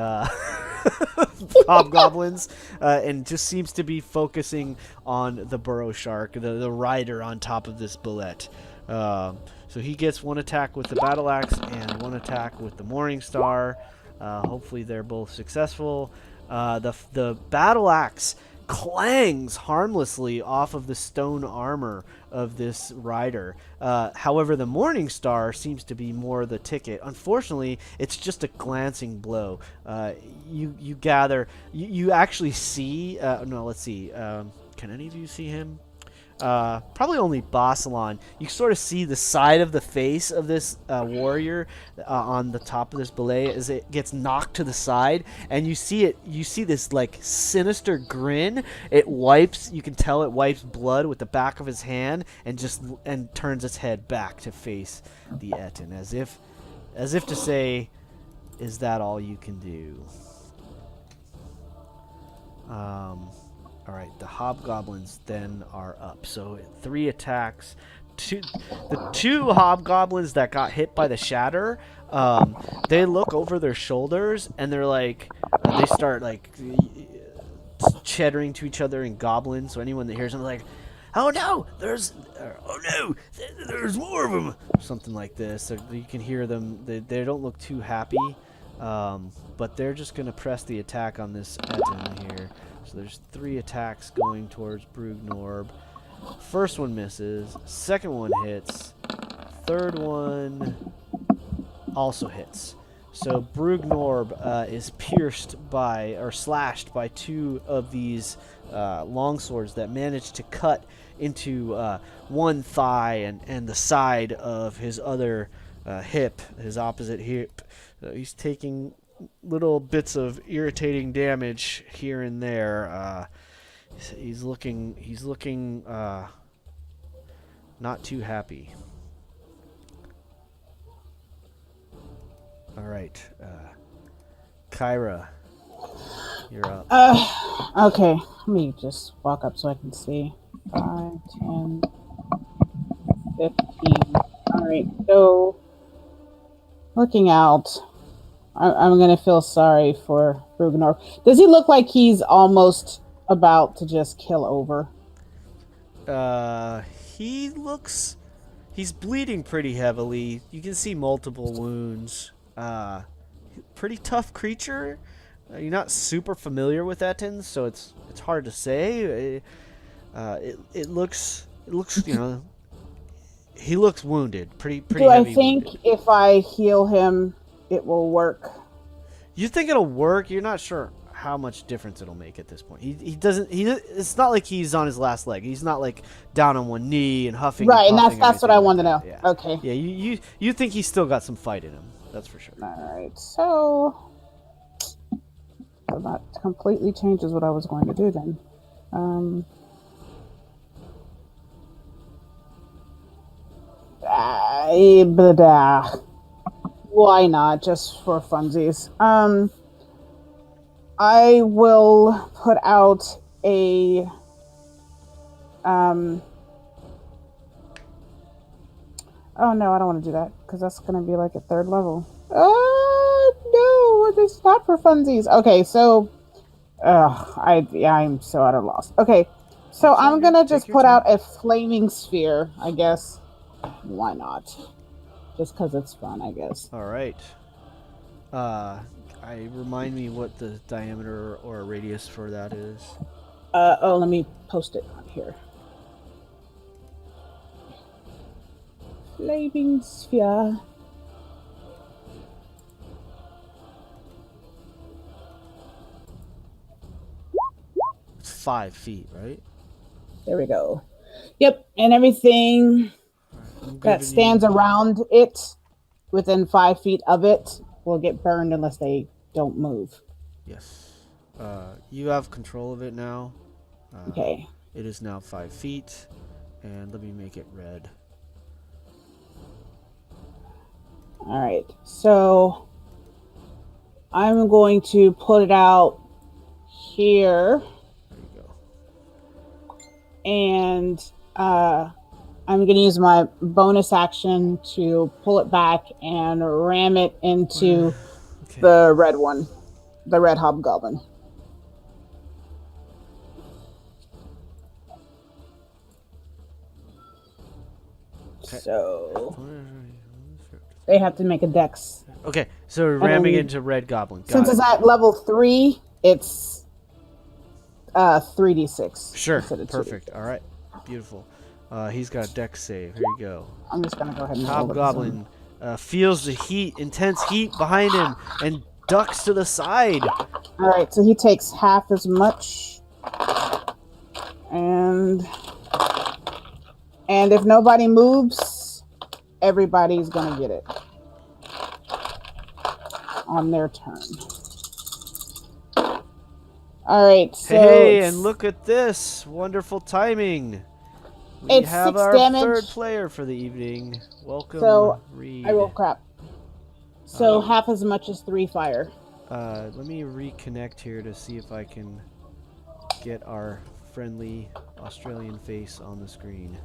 hobgoblins, and just seems to be focusing on the burrow shark, the rider on top of this bullet. So he gets one attack with the battle axe and one attack with the morning star. Hopefully they're both successful. The battle axe clangs harmlessly off of the stone armor of this rider. However, the morning star seems to be more the ticket. Unfortunately, it's just a glancing blow. You gather, you actually see. No, let's see. Can any of you see him? Probably only Bossalon. You sort of see the side of the face of this warrior on the top of this belay as it gets knocked to the side, and you see it. You see this like sinister grin. It wipes. You can tell it wipes blood with the back of his hand, and turns its head back to face the Etten, as if to say, "Is that all you can do?" All right, the hobgoblins then are up. So 3 attacks. The two hobgoblins that got hit by the shatter, they look over their shoulders and they're like, they start like chattering to each other in goblin. So anyone that hears them, like, "Oh no, there's more of them," something like this. So you can hear them. They don't look too happy, but they're just gonna press the attack on this Etten here. So there's 3 attacks going towards Brugnorb. First one misses. Second one hits. Third one also hits. So Brugnorb is pierced by, or slashed by, 2 of these longswords that manage to cut into one thigh and the side of his other hip, his opposite hip. He's taking little bits of irritating damage here and there. He's looking not too happy. All right, Kyra, you're up. Okay. Let me just walk up so I can see. 5, 10, 15. All right. So, looking out, I'm going to feel sorry for Rugenor. Does he look like he's almost about to just kill over? He's bleeding pretty heavily. You can see multiple wounds. Pretty tough creature. You're not super familiar with Ettins, so it's hard to say. It looks he looks wounded. Pretty. Do I heavy think wounded. if I heal him, it will work? You think it'll work? You're not sure how much difference it'll make at this point. He doesn't. It's not like he's on his last leg. He's not like down on one knee and huffing. Right, and and that's what I want to know. Yeah. Okay. Yeah. You think he's still got some fight in him? That's for sure. All right. So that completely changes what I was going to do then. Why not? Just for funsies. I will put out a oh no, I don't want to do that because that's going to be like a 3rd level. No, it's not for funsies. Okay, so I'm so at a loss. Okay, so I'm going to just put out a flaming sphere, I guess. Why not? Just because it's fun, I guess. All right. Remind me what the diameter or radius for that is. Let me post it on here. Flaming sphere. It's 5 feet, right? There we go. Yep, and everything that stands around it within 5 feet of it will get burned unless they don't move. Yes. You have control of it now. Okay. It is now 5 feet, and let me make it red. All right. So I'm going to put it out here. There you go. And I'm going to use my bonus action to pull it back and ram it into the red one, the red hobgoblin. Okay. So they have to make a dex. Okay, so ramming into red goblin. Since it's at level 3, it's 3d6. Sure, perfect. All right, beautiful. He's got a dex save. Here you go. I'm just gonna go ahead and hobgoblin feels the heat, intense heat behind him, and ducks to the side. All right, so he takes half as much, and if nobody moves, everybody's gonna get it on their turn. All right, so hey, and look at this wonderful timing. We have 6 our damage. 3rd player for the evening. Welcome, So Reed. I roll crap. So half as much as 3 fire. Let me reconnect here to see if I can get our friendly Australian face on the screen.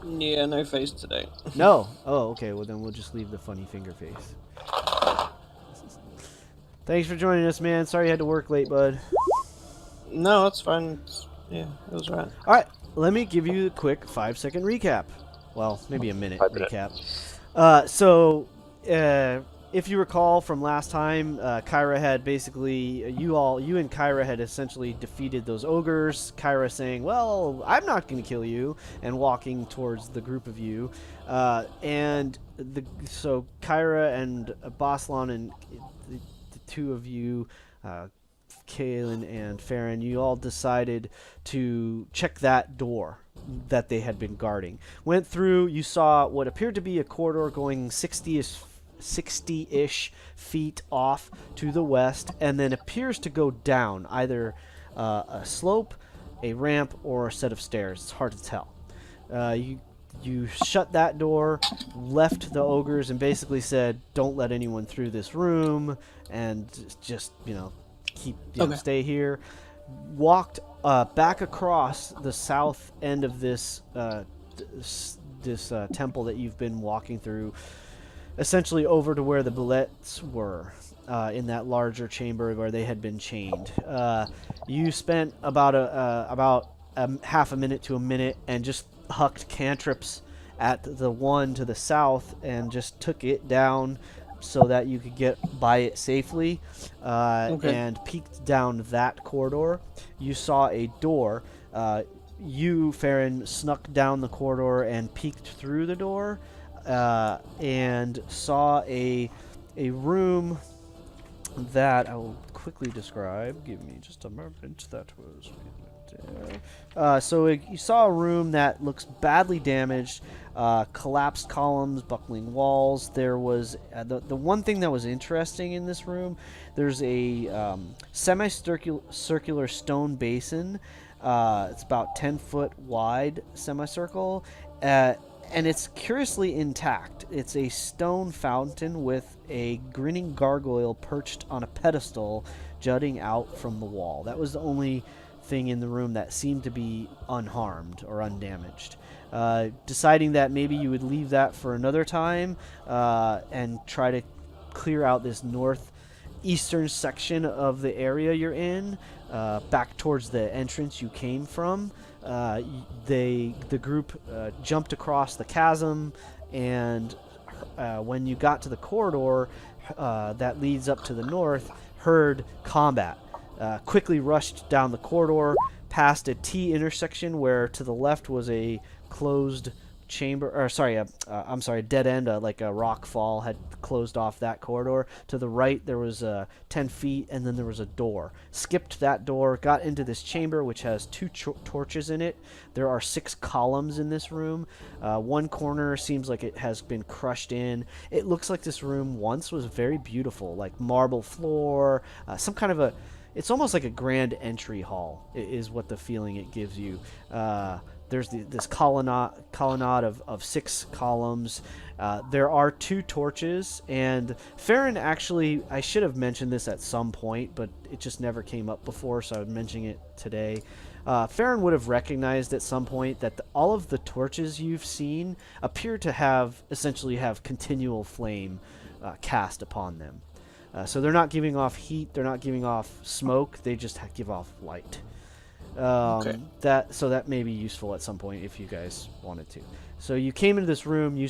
Yeah, no face today. No? Oh, okay. Well, then we'll just leave the funny finger face. Thanks for joining us, man. Sorry you had to work late, bud. No, that's fine. Yeah, it was right. All right. Let me give you a quick 5-second recap. Well, maybe a minute recap. So, if you recall from last time, Kyra had basically you and Kyra had essentially defeated those ogres. Kyra saying, "Well, I'm not going to kill you," and walking towards the group of you, so Kyra and Boslan and the two of you, Kaelin and Farron, you all decided to check that door that they had been guarding. Went through, you saw what appeared to be a corridor going 60-ish feet off to the west, and then appears to go down, either a slope, a ramp, or a set of stairs. It's hard to tell. You shut that door, left the ogres, and basically said, "Don't let anyone through this room," and just, keep, stay here. Walked back across the south end of this temple that you've been walking through, essentially over to where the bullets were, in that larger chamber where they had been chained. You spent about half a minute to a minute and just hucked cantrips at the one to the south and just took it down so that you could get by it safely, and peeked down that corridor. You saw a door. You, Farron, snuck down the corridor and peeked through the door, and saw a room that I will quickly describe. Give me just a moment. That was you saw a room that looks badly damaged, collapsed columns, buckling walls. There was the one thing that was interesting in this room. There's a semicircular stone basin. It's about 10 foot wide, semicircle, and it's curiously intact. It's a stone fountain with a grinning gargoyle perched on a pedestal jutting out from the wall. That was the only thing in the room that seemed to be unharmed or undamaged. Deciding that maybe you would leave that for another time, and try to clear out this northeastern section of the area you're in, back towards the entrance you came from. The group jumped across the chasm, and when you got to the corridor that leads up to the north, heard combat. Quickly rushed down the corridor, past a T intersection where to the left was a closed chamber, or a dead end, like a rock fall had closed off that corridor. To the right there was 10 feet, and then there was a door. Skipped that door, got into this chamber which has two torches in it. There are 6 columns in this room. One corner seems like it has been crushed in. It looks like this room once was very beautiful, like marble floor, some kind of it's almost like a grand entry hall is what the feeling it gives you. There's this colonnade of 6 columns. There are 2 torches, and Farron, actually, I should have mentioned this at some point, but it just never came up before, so I'm mentioning it today. Farron would have recognized at some point that all of the torches you've seen appear to essentially have continual flame cast upon them. So they're not giving off heat, they're not giving off smoke, they just give off light. That may be useful at some point if you guys wanted to. So you came into this room, you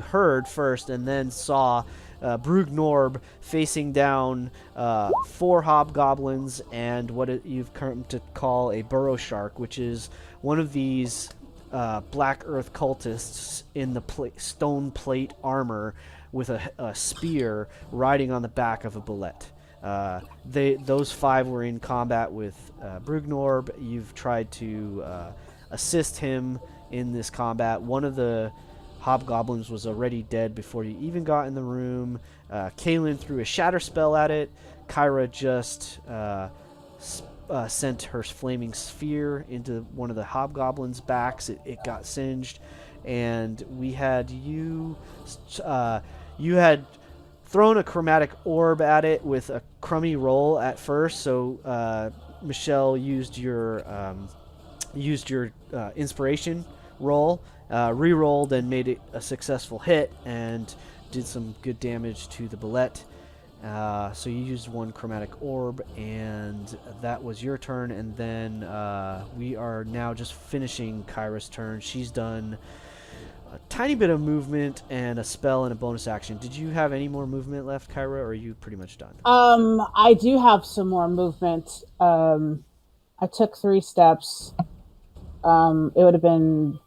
heard first, and then saw Brugnorb facing down 4 hobgoblins and what you've come to call a burrow shark, which is one of these black earth cultists in the stone plate armor with a spear riding on the back of a bullet. Those 5 were in combat with Brugnorb. You've tried to assist him in this combat. One of the hobgoblins was already dead before you even got in the room. Kaelin threw a shatter spell at it. Kyra just sent her flaming sphere into one of the hobgoblins' backs. It got singed, and we had you had thrown a chromatic orb at it with a crummy roll at first, so Michelle used your inspiration roll, re-rolled and made it a successful hit and did some good damage to the bullet. So you used 1 chromatic orb, and that was your turn, and then we are now just finishing Kyra's turn. She's done a tiny bit of movement and a spell and a bonus action. Did you have any more movement left, Kyra, or are you pretty much done? I do have some more movement. I took 3 steps. It would have been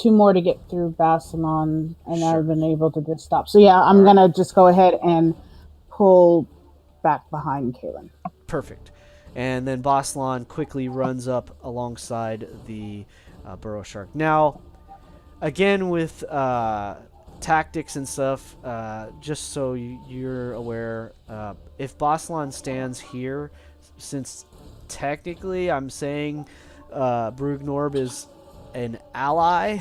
2 more to get through Bassilon, and Sure. I've been able to just stop. So yeah, I'm All right. gonna just go ahead and pull back behind Kaylin. Perfect. And then Bassilon quickly runs up alongside the burrow shark. Now, again with tactics and stuff, just so you're aware, if Bassilon stands here, since technically I'm saying Brugnorb is an ally,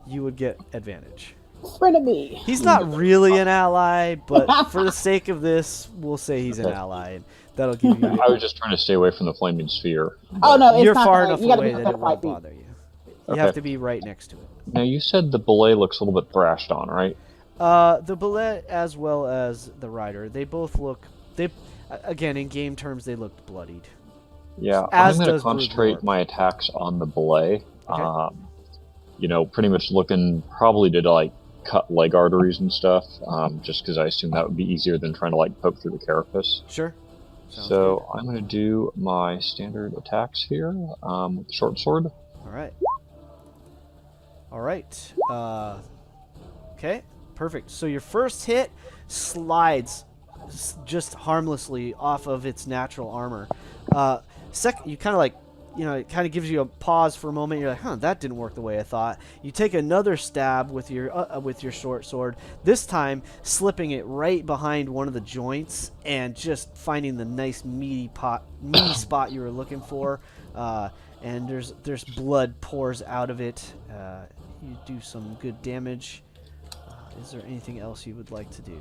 you would get advantage. Frenemy. He's not really an ally, but for the sake of this, we'll say he's an ally. And that'll give you... I was just trying to stay away from the flaming sphere. Oh no, it's You're not far gonna, enough you gotta away be that within it 5 won't feet. bother you. You Okay. have to be right next to it. Now, you said the belay looks a little bit thrashed on, right? The ballet as well as the rider, they both look... Again, in game terms, they looked bloodied. Yeah, As I'm going to does concentrate Brugnorb. my attacks on the belay. Okay. Pretty much looking probably to like cut leg arteries and stuff, just because I assume that would be easier than trying to like poke through the carapace. Sure. Sounds So I'm going to do my standard attacks here with the short sword. good. All right. All right. Okay. Perfect. So your first hit slides just harmlessly off of its natural armor. Second, you kind of like, it kind of gives you a pause for a moment. You're like, huh, that didn't work the way I thought. You take another stab with your short sword, this time slipping it right behind one of the joints and just finding the nice meaty spot you were looking for. And there's blood pours out of it. You do some good damage. Is there anything else you would like to do?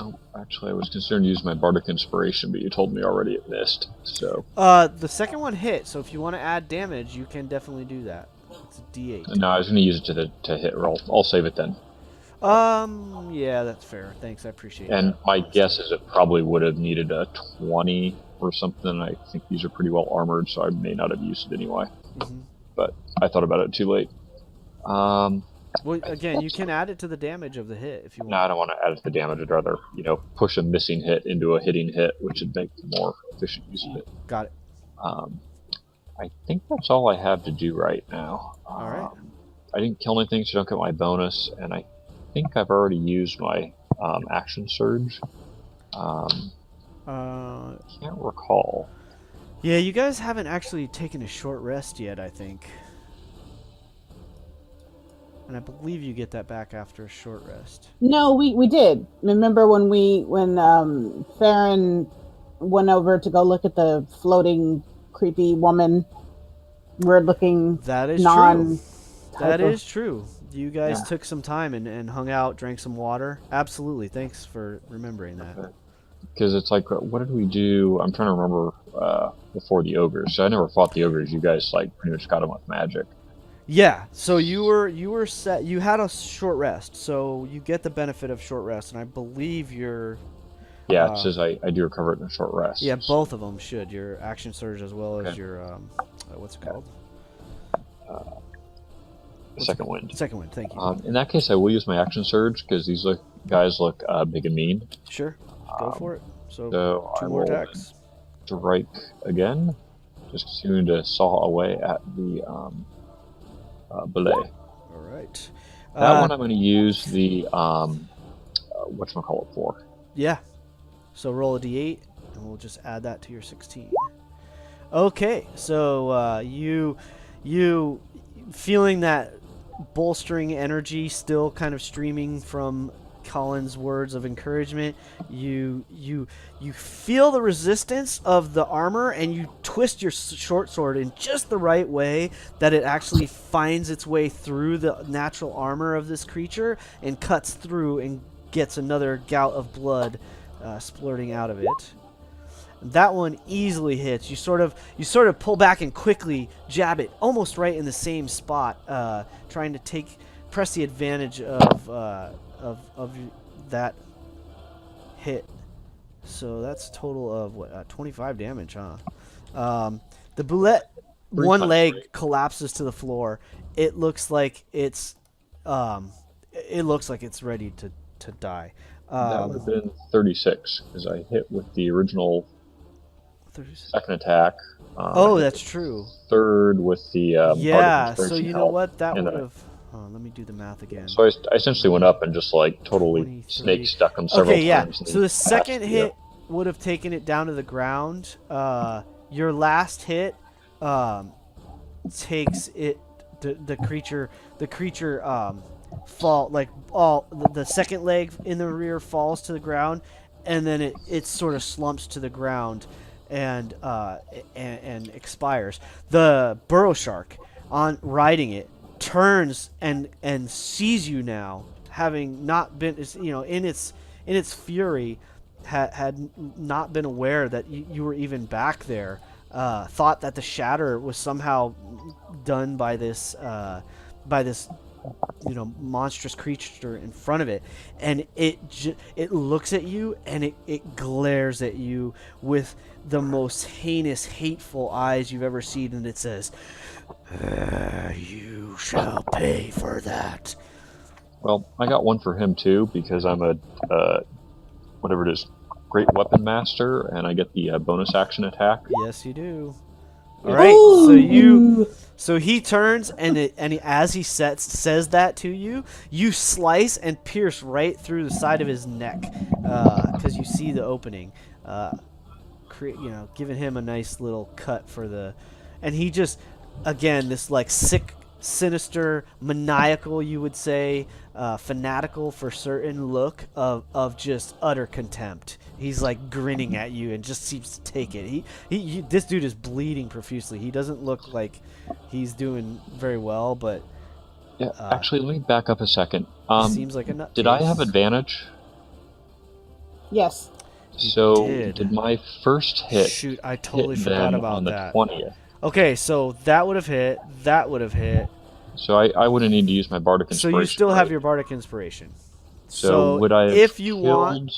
Oh, actually, I was concerned to use my bardic inspiration, but you told me already it missed. So The second one hit, so if you want to add damage, you can definitely do that. It's a D8. no, I was going to use it to hit roll. I'll save it then. Yeah, that's fair. Thanks, I appreciate it. And my guess is it probably would have needed a 20 or something. I think these are pretty well armored, so I may not have used it anyway. Mm-hmm. But I thought about it too late. Well, again, you can add it to the damage of the hit if you want. No, I don't want to add it to the damage. I'd rather, push a missing hit into a hitting hit, which would make more efficient use of it. Got it. I think that's all I have to do right now. All right. I didn't kill anything, so I don't get my bonus, and I think I've already used my action surge. Can't recall. Yeah, you guys haven't actually taken a short rest yet, I think. And I believe you get that back after a short rest. No, we did. Remember when Farron went over to go look at the floating creepy woman, weird looking That is non true. That is true. You guys took some time and hung out, drank some water. Absolutely. Thanks for remembering that. Because it's like, what did we do? I'm trying to remember before the ogres. So I never fought the ogres. You guys pretty much got them with magic. Yeah, so you were set. You had a short rest, so you get the benefit of short rest, and I believe you're. Yeah, it says I do recover it in a short rest. Yeah, both of them should. Your action surge as well as your what's it called? Second wind. Second wind. Thank you. In that case, I will use my action surge because these guys look big and mean. Sure, go for it. So I 2 more will attacks. Strike again, just continuing to saw away at the belay. All right. That one I'm going to use the whatchamacallit for. Yeah. So roll a d8, and we'll just add that to your 16. Okay, so you feeling that bolstering energy still kind of streaming from Colin's words of encouragement, you feel the resistance of the armor, and you twist your short sword in just the right way that it actually finds its way through the natural armor of this creature and cuts through and gets another gout of blood splurting out of it. That one easily hits. You sort of pull back and quickly jab it almost right in the same spot, trying to press the advantage of that hit. So that's a total of 25 damage, huh? The bullet one times leg three. collapses to the floor. It looks like it's ready to die. That would have been 36 because I hit with the original 36. second attack. I Oh, hit that's with true. third with the Bardic Yeah, so Inspiration you know help, what? That and would then have... let me do the math again. so I essentially went up and just like totally 23. snake stuck him several Okay, yeah. times. And So the passed second the, hit would have taken it down to the ground. Your last hit takes it the creature fall like all the second leg in the rear falls to the ground, and then it sort of slumps to the ground and expires. The burrow shark on riding it turns and sees you now, having not been in its fury had not been aware that you were even back there. Thought that the shatter was somehow done by this monstrous creature in front of it, and it looks at you and it glares at you with the most heinous, hateful eyes you've ever seen, and it says, "You shall pay for that." Well, I got one for him too because I'm a whatever it is, great weapon master, and I get the bonus action attack. Yes, you do. All right, so he turns and as he says that to you, you slice and pierce right through the side of his neck because you see the opening, giving him a nice little cut for the, and he just again this like sick, sinister, maniacal, you would say, fanatical for certain look of just utter contempt. He's like grinning at you and just seems to take it. This dude is bleeding profusely. He doesn't look like he's doing very well, but Yeah, actually, let me back up a second. seems like a nutcase. Did I have advantage? Yes. So did. my first hit? Shoot, I totally hit forgot them about on the that. 20th. Okay, so that would have hit. That would have hit. So I wouldn't need to use my Bardic Inspiration. So you still have right? your Bardic Inspiration. So would I have if you killed want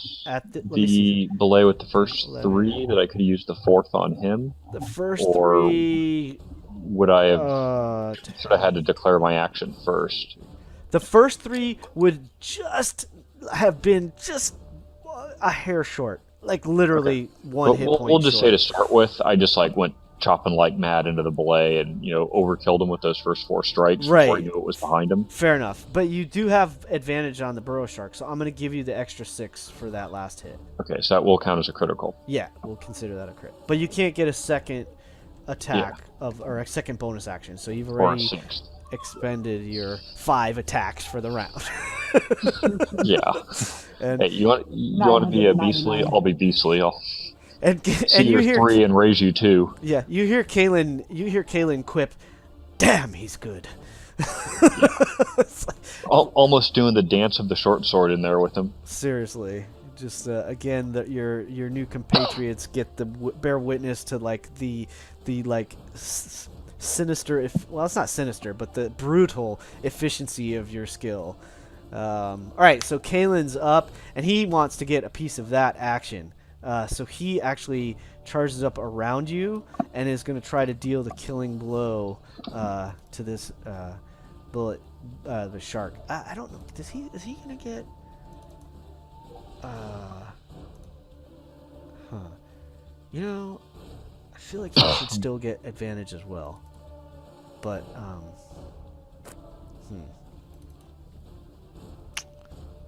the belay with the first 11. 3 that I could have used the 4th on him? The first Or 3... would I have should I had to declare my action first? The first 3 would just have been just a hair short. Like literally one hit point We'll just short. say to start with, I just like went chopping like mad into the belay and overkilled him with those first 4 strikes before I knew it was behind him. Fair enough, but you do have advantage on the burrow shark, so I'm going to give you the extra 6 for that last hit. Okay, so that will count as a critical. Yeah, we'll consider that a crit. But you can't get a second attack or a second bonus action, so you've already expended your 5 attacks for the round. Yeah. And hey, you want to be a beastly? I'll be beastly. I'll see you your hear 3 and raise you 2. Yeah, you hear Kalen quip, "Damn, he's good." Almost doing the dance of the short sword in there with him. Seriously, just again, your new compatriots get the bear witness to like the sinister, well, it's not sinister, but the brutal efficiency of your skill. All right, so Kalen's up, and he wants to get a piece of that action. So he actually charges up around you and is going to try to deal the killing blow to this bullet, the shark. I don't know. Is he going to get? I feel like he should still get advantage as well. But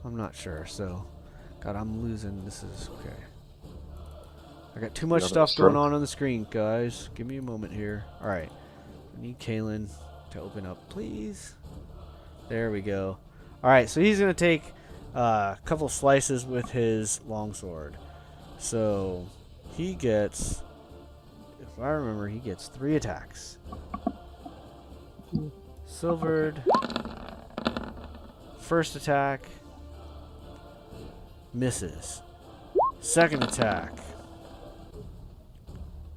I'm not sure. So, God, I'm losing. This is okay. I got too much stuff going on the screen, guys. Give me a moment here. All right. I need Kalen to open up, please. There we go. All right, so he's going to take a couple slices with his longsword. So he gets, if I remember, he gets 3 attacks. Silvered. First attack. Misses. Second attack.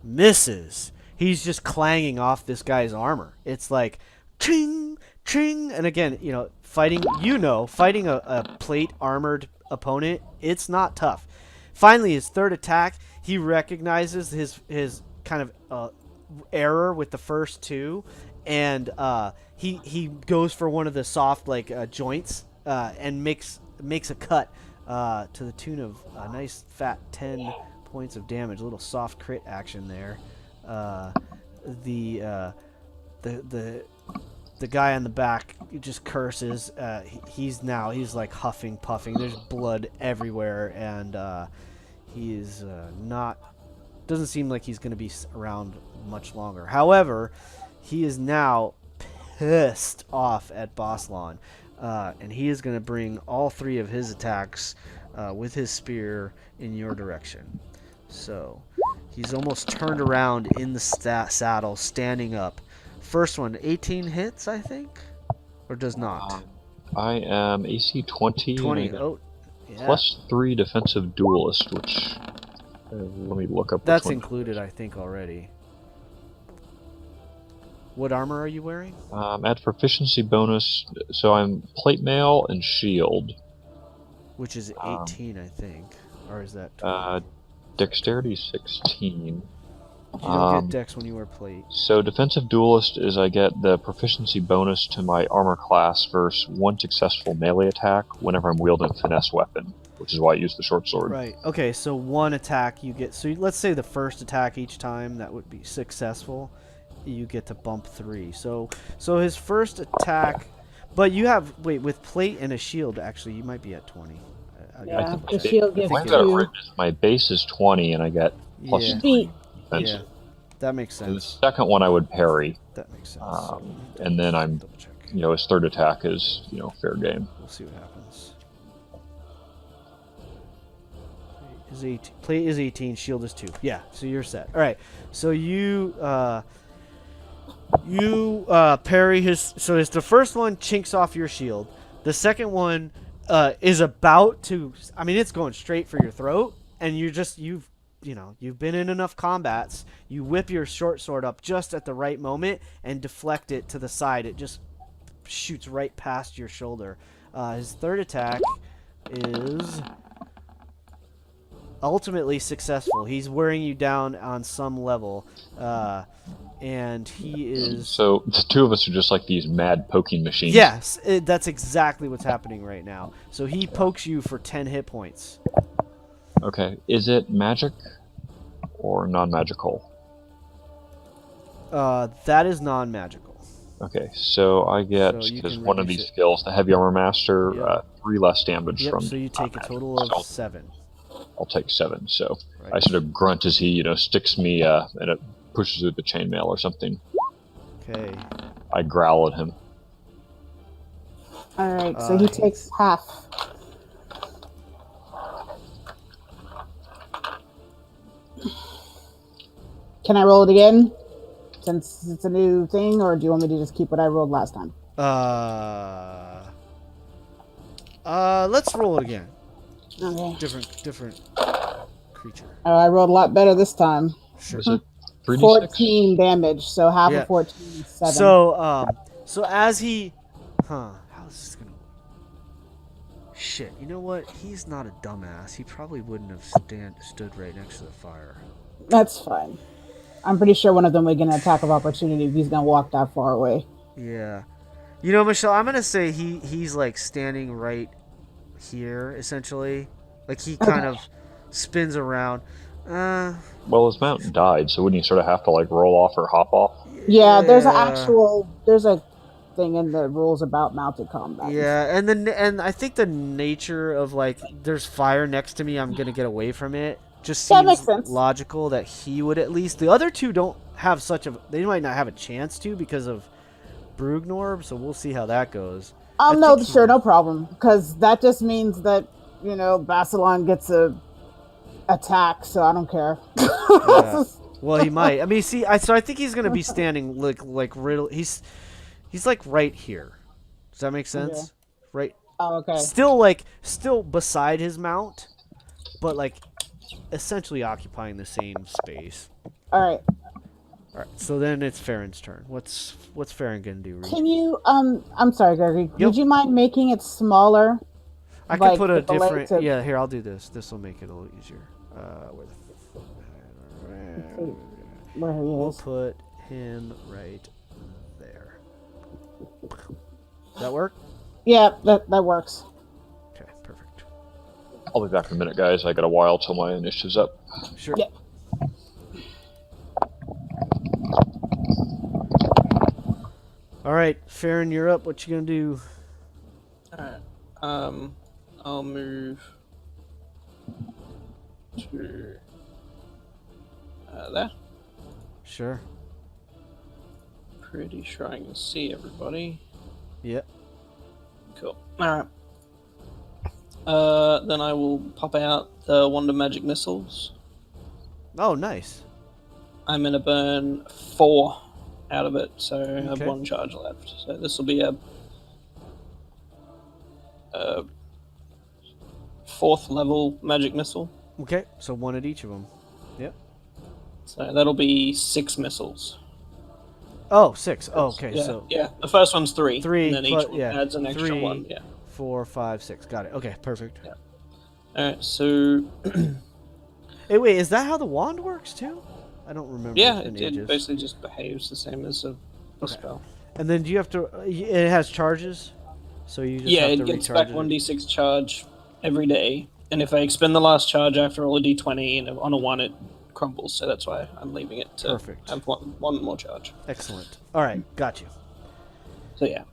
Misses. He's just clanging off this guy's armor. It's like ching, ching, and again, fighting a plate armored opponent, it's not tough. Finally, his third attack, he recognizes his kind of error with the first two, and he goes for one of the soft joints and makes a cut to the tune of a nice fat 10 points of damage. A little soft crit action there. The guy on the back just curses. He's like huffing, puffing. There's blood everywhere, and he is not. Doesn't seem like he's going to be around much longer. However, he is now pissed off at Boslan, and he is going to bring all three of his attacks with his spear in your direction. So he's almost turned around in the saddle, standing up. First one, 18 hits, I think, or does not. I am AC 20. 20. Oh, yeah. Plus 3 defensive duelist, which let me look up. That's included, I think, already. What armor are you wearing? Add proficiency bonus, so I'm plate mail and shield. Which is 18, I think, or is that 20? Dexterity 16. You don't get dex when you wear plate. So defensive duelist is I get the proficiency bonus to my armor class versus one successful melee attack whenever I'm wielding a finesse weapon, which is why I use the short sword. Right. Okay, so one attack you get. So let's say the first attack each time that would be successful, you get to bump 3. So his first attack, but you have with plate and a shield. Actually, you might be at 20. Yeah, the shield gives I've got it 2. written as my base is 20, and I get plus Yeah. 3 Yeah, defensive. that makes And the sense. second one I would parry, That makes sense. and then I'm, Double check. his third attack is, fair game. We'll see what happens. Plate is 18, shield is 2. Yeah, so you're set. All right, so you parry his. So it's the first one chinks off your shield. The second one is about to. I mean, it's going straight for your throat, and you've been in enough combats. You whip your short sword up just at the right moment and deflect it to the side. It just shoots right past your shoulder. His third attack is ultimately successful. He's wearing you down on some level, and he is. So the two of us are just like these mad poking machines. Yes, that's exactly what's happening right now. So he pokes you for 10 hit points. Okay. Is it magic or non-magical? That is non-magical. Okay, so I get, So you because can one of reduce these it. skills, the Heavy Armor Master, Yep. 3 less damage Yep. from. So you take a total so of 7. I'll take 7. So Right. I sort of grunt as he, sticks me and it pushes through the chainmail or something. Okay. I growl at him. All right, so he takes half. Can I roll it again? Since it's a new thing, or do you want me to just keep what I rolled last time? Let's roll it again. Okay. Different creature. Oh, I rolled a lot better this time. Sure. Was it 3d6? 14 damage, so half Yeah. of 14 is 7. So as he, how's this gonna? Shit. You know what? He's not a dumbass. He probably wouldn't have stood right next to the fire. That's fine. I'm pretty sure one of them would get an attack of opportunity if he's gonna walk that far away. Yeah. You know, Michelle, I'm gonna say he's like standing right here, essentially. Like he kind of spins around. Well, his mount died, so wouldn't he sort of have to roll off or hop off? Yeah, there's a thing in the rules about mounted combat. Yeah, and I think the nature of there's fire next to me, I'm gonna get away from it. Just That seems makes sense. logical that he would at least. The other two don't have they might not have a chance to because of Brugnorb, so we'll see how that goes. No, sure, no problem. Because that just means that, Basilon gets a attack, so I don't care. Yeah. Well, he might. I mean, see, so I think he's gonna be standing like riddle. He's like right here. Does that make sense? Okay. Right. Oh, okay. Still beside his mount, but essentially occupying the same space. All right. All right. So then it's Farron's turn. What's Farron gonna do? Reed? Can you, I'm sorry, Gregory. Yep. Would you mind making it smaller? I can put a with the leg different. to- Yeah, here I'll do this. This will make it a little easier. where he We'll is. put him right there. Does that work? Yeah, that works. Okay, perfect. I'll be back in a minute, guys. I got a while till my initiative's up. Sure. Yeah. All right, Farron, you're up. What you gonna do? Alright. I'll move to there. Sure. Pretty sure I can see everybody. Yep. Cool. Alright. Then I will pop out the Wonder Magic Missiles. Oh, nice. I'm gonna burn 4 out of it, so I have Okay. 1 charge left. So this will be a 4th level magic missile. Okay, so one at each of them. Yep. So that'll be 6 missiles. Oh, 6. Oh, okay, Yeah, so yeah. The first one's 3. 3 and then plus- each one yeah, adds an extra 3. 1. Yeah. 4, 5, 6. Got it. Okay, perfect. Yeah. Alright, so Hey, wait, is that how the wand works too? I don't remember. yeah, It's been it ages. basically just behaves the same as a Okay. spell. And then do you have to? It has charges, so you just Yeah, have it to gets recharge back it. 1d6 charge every day, and if I expend the last charge, I have to roll a d20, and on a 1 it crumbles, so that's why I'm leaving it to Perfect. have one more charge. Excellent. All right, got you. So yeah,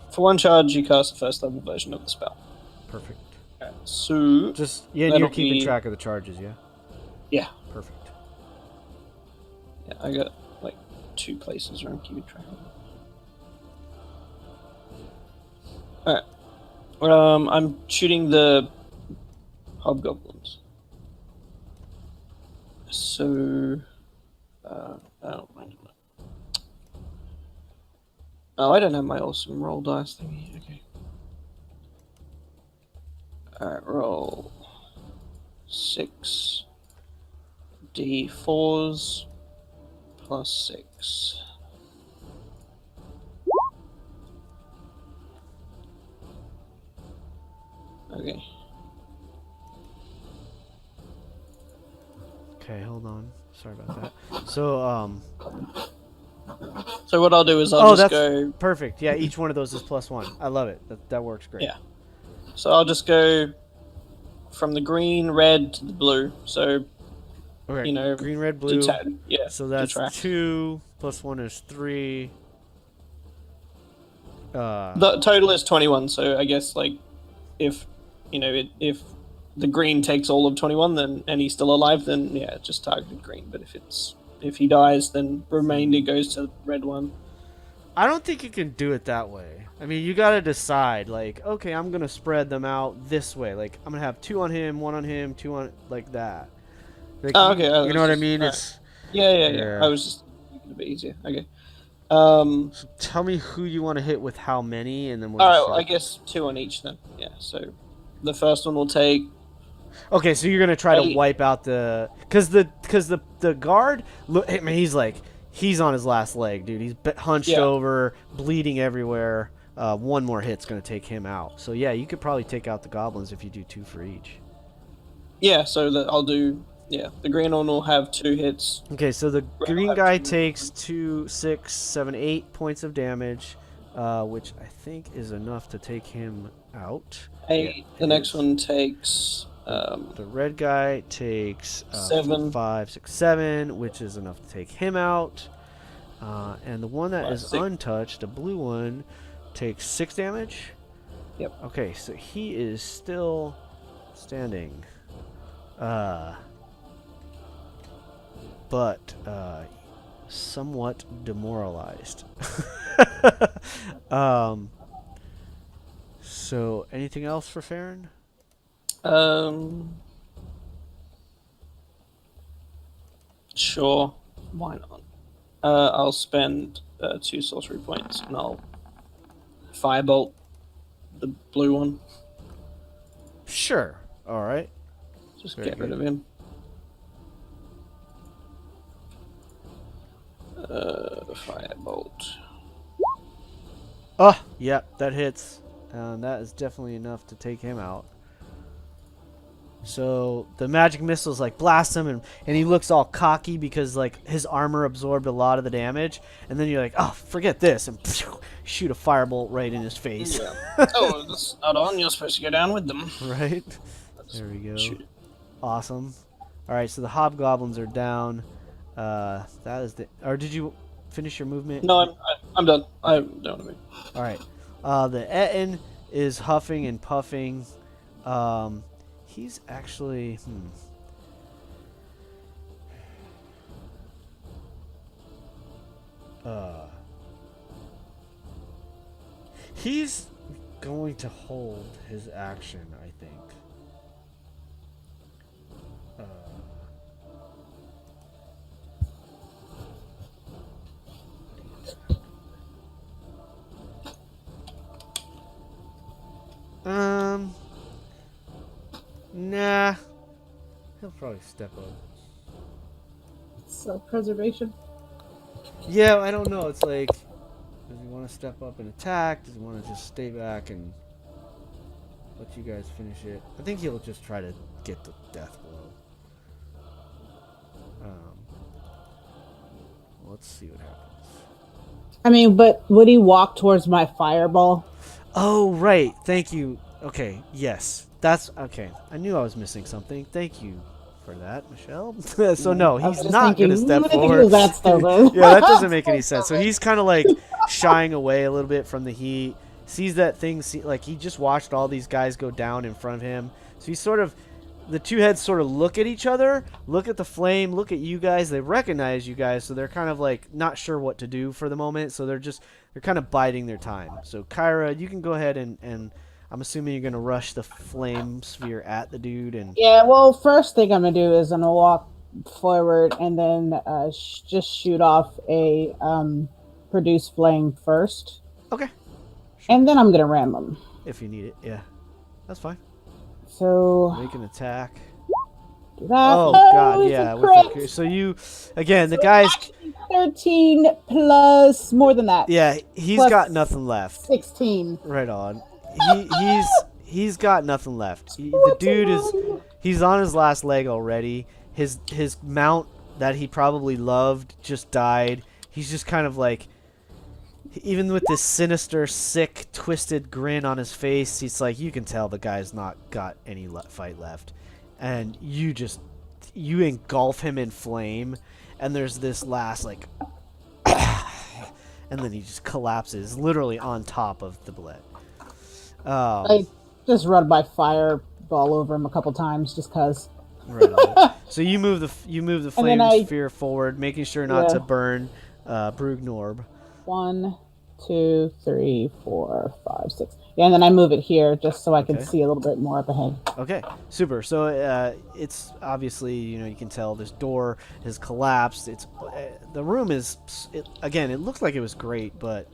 for 1 charge, you cast the first level version of the spell. Perfect. Alright, so Just and that'll you're keeping be- track of the charges, yeah. yeah, Perfect. yeah, I got like 2 places where I'm keeping track of it. Alright. I'm shooting the hobgoblins. So, oh, wait a minute. Oh, I don't have my awesome roll dice thingy. Okay. Alright, roll 6 d4s plus 6. Okay. Okay, hold on. Sorry about that. So, So what I'll do is oh, I'll just that's go. perfect. Yeah, each one of those is +1. I love it. That works great. Yeah. So I'll just go from the green, red to the blue. So Okay. you know, green, red, blue. yeah. So that's detract. 2 +1 is 3. The total is 21. So I guess like if if the green takes all of 21, then and he's still alive, then yeah, just targeted green. But if he dies, then remainder goes to the red one. I don't think you can do it that way. I mean, you got to decide, like, okay, I'm going to spread them out this way. Like, I'm going to have 2 on him, 1 on him, 2 on, like that. Like, Oh, okay. You know what I mean? Alright. It's Yeah. Yeah. I was just making it a bit easier. Okay. so tell me who you want to hit with how many, and then we'll All just right. I guess 2 on each then. Yeah. So the first one will take. Okay, so you're going to try to 8. wipe out the... Because the guard, look, I mean, he's on his last leg, dude. He's hunched Yeah. over, bleeding everywhere. 1 more hit's going to take him out. So, yeah, you could probably take out the goblins if you do 2 for each. Yeah. So that I'll do. Yeah. The green one will have 2 hits. Okay, so the Red green will have guy 2. takes 2, 6, 7, 8 points of damage, which I think is enough to take him out. 8. Yeah, The it next is. one takes. The red guy takes 7. 5, 6, 7, which is enough to take him out. And the one that 5, is 6. untouched, the blue one, takes 6 damage. Yep. Okay, so he is still standing. But somewhat demoralized. So anything else for Farron? Sure. Why not? I'll spend 2 sorcery points and I'll firebolt the blue one. Sure. All right. Just Very get rid good. of him. Firebolt. Oh, yep, that hits. That is definitely enough to take him out. So the magic missiles like blast him, and he looks all cocky because like his armor absorbed a lot of the damage. And then you're like, oh, forget this, and shoot a firebolt right in his face. Yeah. Oh, that's not on. You're supposed to go down with them. Right? There we go. Shoot. Awesome. All right, so the hobgoblins are down. That is the. Or did you finish your movement? No, I'm done. I don't want to move. All right. The Etin is huffing and puffing. He's actually. He's going to hold his action, I think. Nah. He'll probably step up. Self-preservation. Yeah, I don't know. It's like, does he want to step up and attack? Does he want to just stay back and let you guys finish it? I think he'll just try to get the death blow. Let's see what happens. I mean, but would he walk towards my fireball? Oh, right. Thank you. Okay, yes. That's okay. I knew I was missing something. Thank you for that, Michelle. So no, he's not going to step forward. That stubborn. Yeah, that doesn't make any sense. So he's kind of like shying away a little bit from the heat. Sees that thing, like he just watched all these guys go down in front of him. So he's sort of, the two heads sort of look at each other, look at the flame, look at you guys. They recognize you guys, so they're kind of like not sure what to do for the moment. So they're kind of biding their time. So Kyra, you can go ahead and I'm assuming you're gonna rush the flame sphere at the dude. And yeah, well, first thing I'm gonna do is I'm gonna walk forward and then just shoot off a produce flame first. Okay. Sure. And then I'm gonna ram them. If you need it, yeah, that's fine. So Make an attack. do that. Oh God, yeah. Crit. So you, again, the guy's 13 plus more than that. yeah, he's Plus got nothing left. 16. Right on. He's got nothing left. The dude he's on his last leg already. His mount that he probably loved just died. He's just kind of like, even with this sinister, sick, twisted grin on his face, he's like, you can tell the guy's not got any fight left. And you engulf him in flame, and there's this last like and then he just collapses literally on top of the blade. I just run my fireball over him a couple times just cause. Right on. So you move the flame sphere forward, making sure not to burn Brugnorb. 1, 2, 3, 4, 5, 6. Yeah, and then I move it here just so I can see a little bit more up ahead. Okay, super. So it's obviously, you can tell this door has collapsed. The room is again. It looked like it was great, but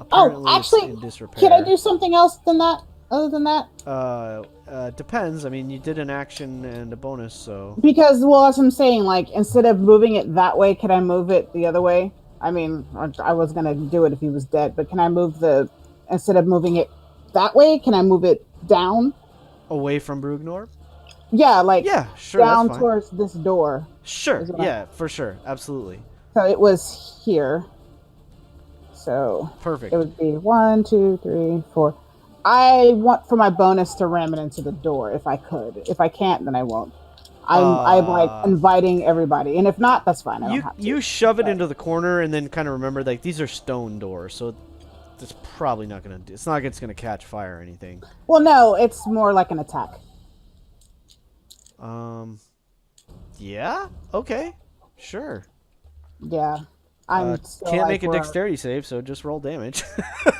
apparently actually, it's in disrepair. Can I do something else than that? Other than that? Depends. I mean, you did an action and a bonus, so. Because, well, as I'm saying, like, instead of moving it that way, can I move it the other way? I mean, I was going to do it if he was dead, but can I move instead of moving it that way, can I move it down? Away from Brugnorb? Yeah, like, sure, down that's fine. towards this door. Sure, yeah, for sure, absolutely. So it was here. So. Perfect. It would be 1, 2, 3, 4. I want for my bonus to ram it into the door if I could. If I can't, then I won't. I'm like inviting everybody, and if not, that's fine. I don't have to. You shove it into the corner, and then kind of remember, like, these are stone doors, so it's probably not gonna. It's not like it's gonna catch fire or anything. Well, no, it's more like an attack. Yeah. Okay. Sure. Yeah. I'm can't make a dexterity save, so just roll damage.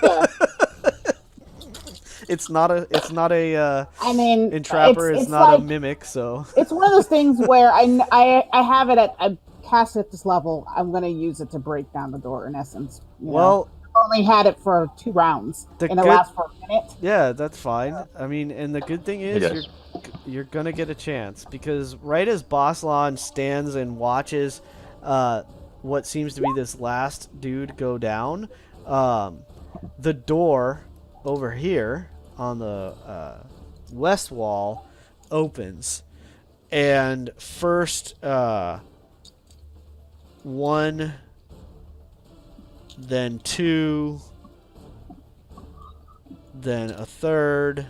Yeah. It's not a. I mean, entrapper. It's not like, a mimic. So it's one of those things where I have it at. I cast it at this level. I'm going to use it to break down the door. In essence. Well, I've only had it for 2 rounds, and it lasts for a minute. Yeah, that's fine. I mean, and the good thing is you're gonna get a chance, because right as Boslan stands and watches, what seems to be this last dude go down, the door over here on the west wall opens, and first 1, then 2, then a third.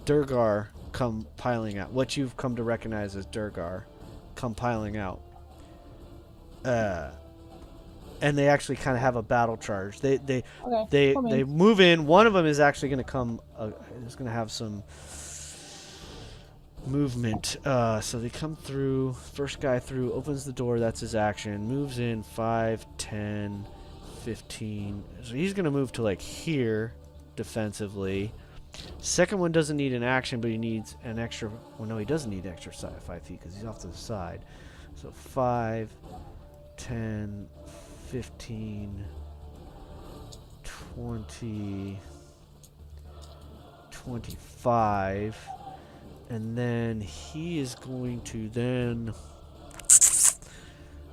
Durgar come piling out. What you've come to recognize as Durgar come piling out. And they actually kind of have a battle charge. They move in. One of them is actually going to come. Is going to have some movement. So they come through. First guy through opens the door. That's his action. Moves in 5, 10, 15. So he's going to move to like here defensively. Second one doesn't need an action, but he needs an extra. Well, no, he doesn't need extra 5 feet because he's off to the side. So 5, 10, 15, 20, 25. And then he is going to then.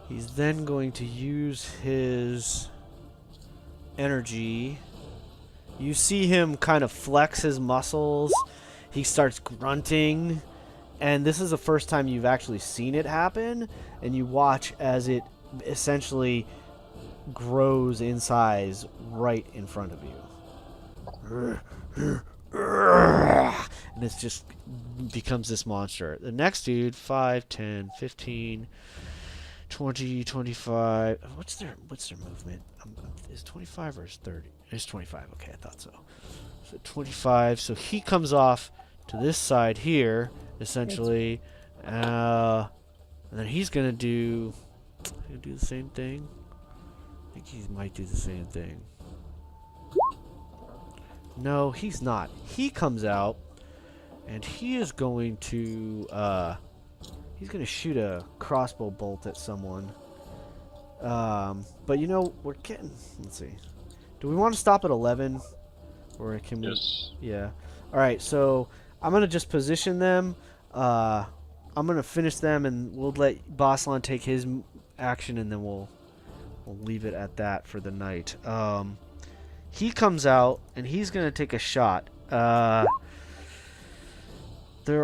He's then going to use his energy. You see him kind of flex his muscles. He starts grunting. And this is the first time you've actually seen it happen. And you watch as it essentially grows in size right in front of you. And it just becomes this monster. The next dude, 5, 10, 15, 20, 25. What's their movement? Is 25 or is 30? It's 25. Okay, I thought so. So 25. So he comes off to this side here, essentially. And then he's gonna do the same thing. I think he might do the same thing. No, he's not. He comes out, and he is going to shoot a crossbow bolt at someone. But you know, we're getting. Let's see. Do we want to stop at 11, or can we? Yes. Yeah. All right. So I'm gonna just position them. I'm gonna finish them, and we'll let Boslan take his action, and then we'll leave it at that for the night. He comes out, and he's gonna take a shot. There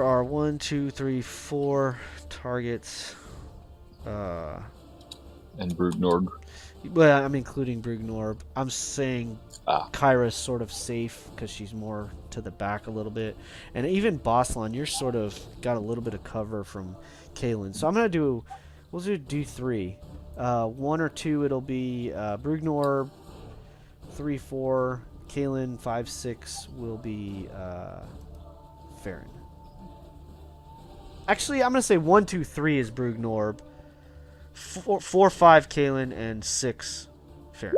are 1, 2, 3, 4 targets. And Brugnorg. Well, I'm including Brugnorb. I'm saying Kyra's sort of safe because she's more to the back a little bit. And even Boslan, you're sort of got a little bit of cover from Kaelin. So I'm going to we'll do 3. 1 or 2, it'll be Brugnorb. 3, 4, Kaelin. 5, 6 will be Farron. Actually, I'm going to say 1, 2, 3 is Brugnorb. 4, 5, Kaelin, and 6, Farron.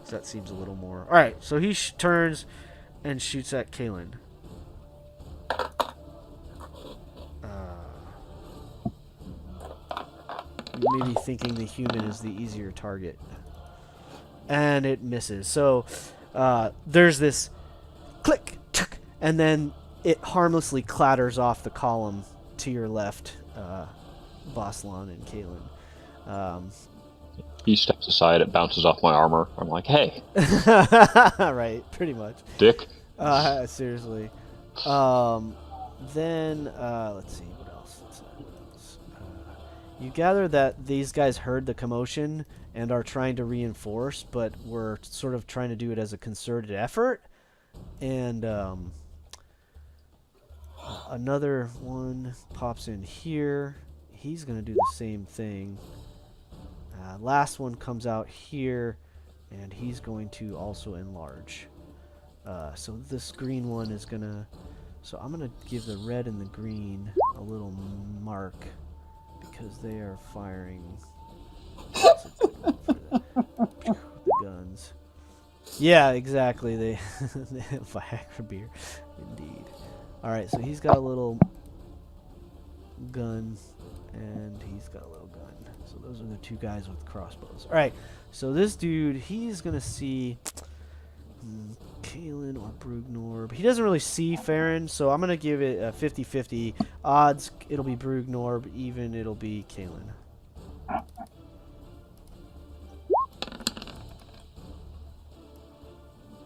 So that seems a little more. All right, so he turns and shoots at Kaelin. Maybe thinking the human is the easier target, and it misses. So there's this click, and then it harmlessly clatters off the column to your left. Boslan and Kaelin. He steps aside, it bounces off my armor. I'm like, hey. Right, pretty much. Dick. Seriously. Then, let's see, what else? You gather that these guys heard the commotion and are trying to reinforce, but we're sort of trying to do it as a concerted effort. And another one pops in here. He's going to do the same thing. Last one comes out here, and he's going to also enlarge. So this green one is going to... So I'm going to give the red and the green a little mark because they are firing the guns. Yeah, exactly. They have Viagra beer. Indeed. Alright, so he's got a little gun, and he's got a little gun. So those are the 2 guys with crossbows. Alright, so this dude, he's going to see Kaelin or Brugnorb. He doesn't really see Farron, so I'm going to give it a 50-50. Odds, it'll be Brugnorb. Even, it'll be Kaelin.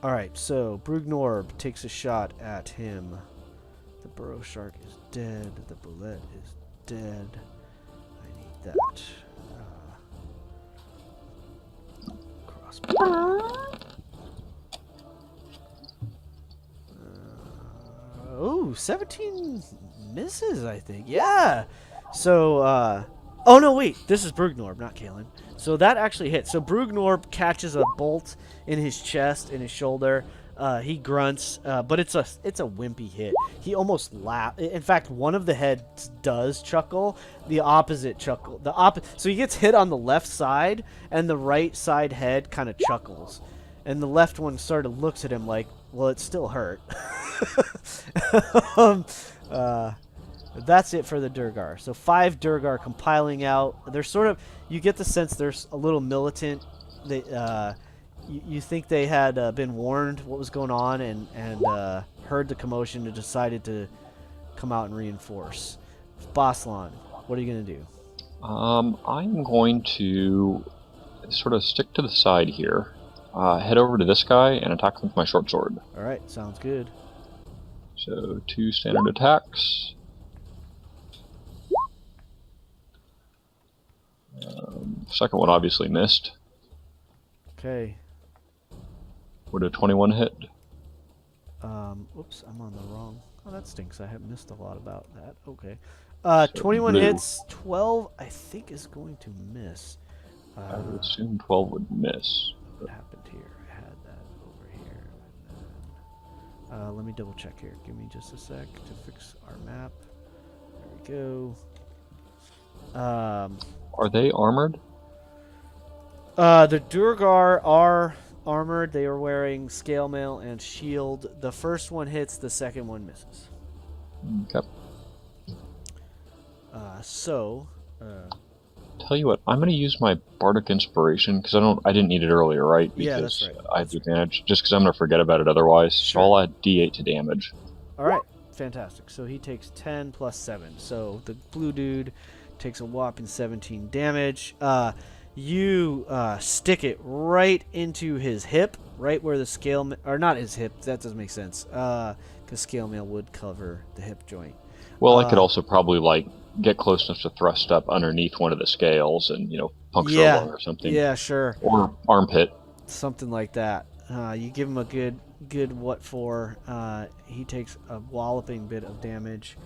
All right, so Brugnorb takes a shot at him. The burrow shark is dead. The bullet is dead. I need that. Crossbow. Oh, 17 misses, I think. Yeah. So, oh no, wait. This is Brugnorb, not Kalen. So that actually hits. So Brugnorb catches a bolt in his chest, in his shoulder. He grunts, but it's a wimpy hit. He almost laughs. In fact, one of the heads does chuckle. The opposite chuckle. So he gets hit on the left side, and the right side head kind of chuckles, and the left one sort of looks at him like, "Well, it still hurt." That's it for the Durgar. So 5 Durgar compiling out. They're sort of, you get the sense they're a little militant. They, you think they had been warned what was going on and heard the commotion and decided to come out and reinforce. Boslan, what are you going to do? I'm going to sort of stick to the side here. Head over to this guy and attack him with my short sword. All right, sounds good. So 2 standard attacks. Second one obviously missed. Okay. Would a 21 hit? Oops, I'm on the wrong. Oh, that stinks. I have missed a lot about that. Okay. So 21 blue. hits. 12, I think, is going to miss. I would assume 12 would miss. What happened here? I had that over here. And then, let me double check here. Give me just a sec to fix our map. There we go. Are they armored? The Durgar are armored. They are wearing scale mail and shield. The first one hits. The second one misses. Okay. Tell you what, I'm going to use my bardic inspiration because I didn't need it earlier, right? Because yeah, that's right. I have the advantage. Just because I'm going to forget about it otherwise. Sure. So I'll add D8 to damage. All right, fantastic. So he takes 10 plus 7. So the blue dude takes a whopping 17 damage. You stick it right into his hip, right where the scale, or not his hip. That doesn't make sense. Because scale mail would cover the hip joint. Well, I could also probably get close enough to thrust up underneath one of the scales and puncture a lung or something. Yeah, sure. Or armpit. Something like that. You give him a good what for. He takes a walloping bit of damage,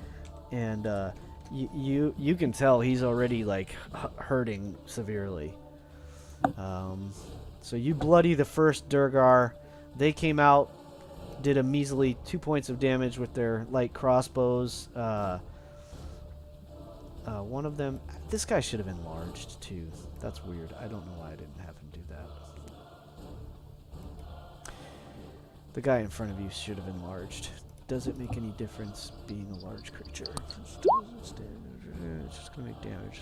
and you can tell he's already hurting severely. So you bloody the first Durgar. They came out, did a measly 2 points of damage with their light crossbows. One of them, this guy should have enlarged too. That's weird. I don't know why I didn't have him do that. The guy in front of you should have enlarged. Does it make any difference being a large creature? It's just gonna make damage.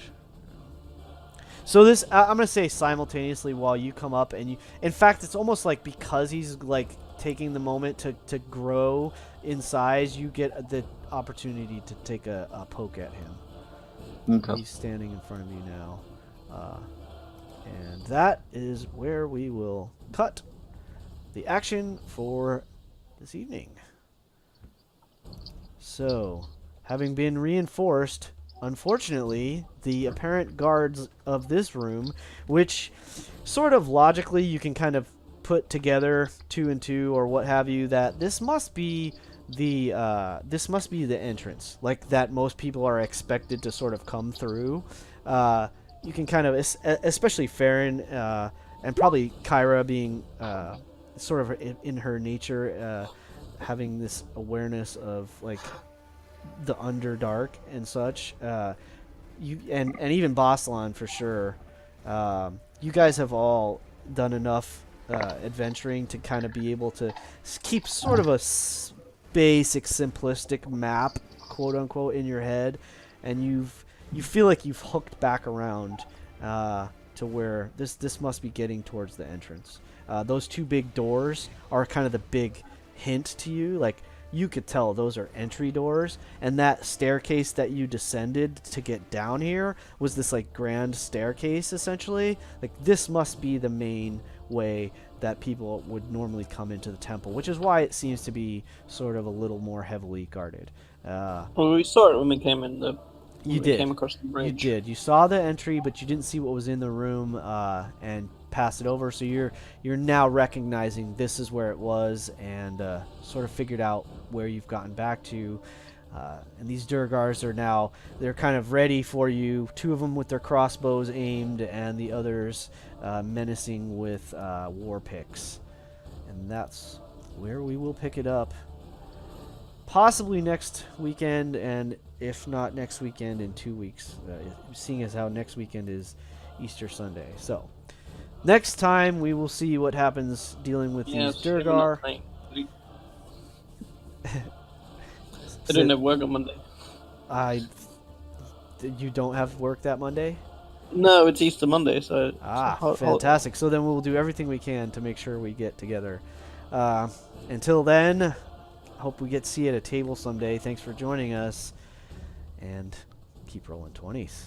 So this, I'm gonna say simultaneously while you come up and you. In fact, it's almost like because he's taking the moment to grow in size, you get the opportunity to take a poke at him. Okay. He's standing in front of you now, and that is where we will cut the action for this evening. So, having been reinforced, unfortunately, the apparent guards of this room, which sort of logically you can kind of put together 2 and 2 or what have you, that this must be the entrance, that most people are expected to sort of come through. You can kind of, especially Farron and probably Kyra being sort of in her nature, having this awareness of the Underdark and such. You and even Boslan for sure. You guys have all done enough adventuring to kind of be able to keep sort of a basic simplistic map, quote unquote, in your head, and you feel like you've hooked back around to where this must be getting towards the entrance. Those 2 big doors are kind of the big hint to you. You could tell those are entry doors, and that staircase that you descended to get down here was this grand staircase essentially. This must be the main way that people would normally come into the temple, which is why it seems to be sort of a little more heavily guarded. Well, we saw it when we came in the. You we did. Came across the bridge. You did. You saw the entry, but you didn't see what was in the room and passed it over. So you're now recognizing this is where it was, and sort of figured out where you've gotten back to. And these Durgars are now, they're kind of ready for you. 2 of them with their crossbows aimed, and the others menacing with war picks. And that's where we will pick it up. Possibly next weekend, and if not next weekend, in 2 weeks, seeing as how next weekend is Easter Sunday. So, next time we will see what happens dealing with these Durgar. I didn't have work on Monday. You don't have work that Monday? No, it's Easter Monday, so... Fantastic. So then we'll do everything we can to make sure we get together. Until then, hope we get to see you at a table someday. Thanks for joining us, and keep rolling 20s.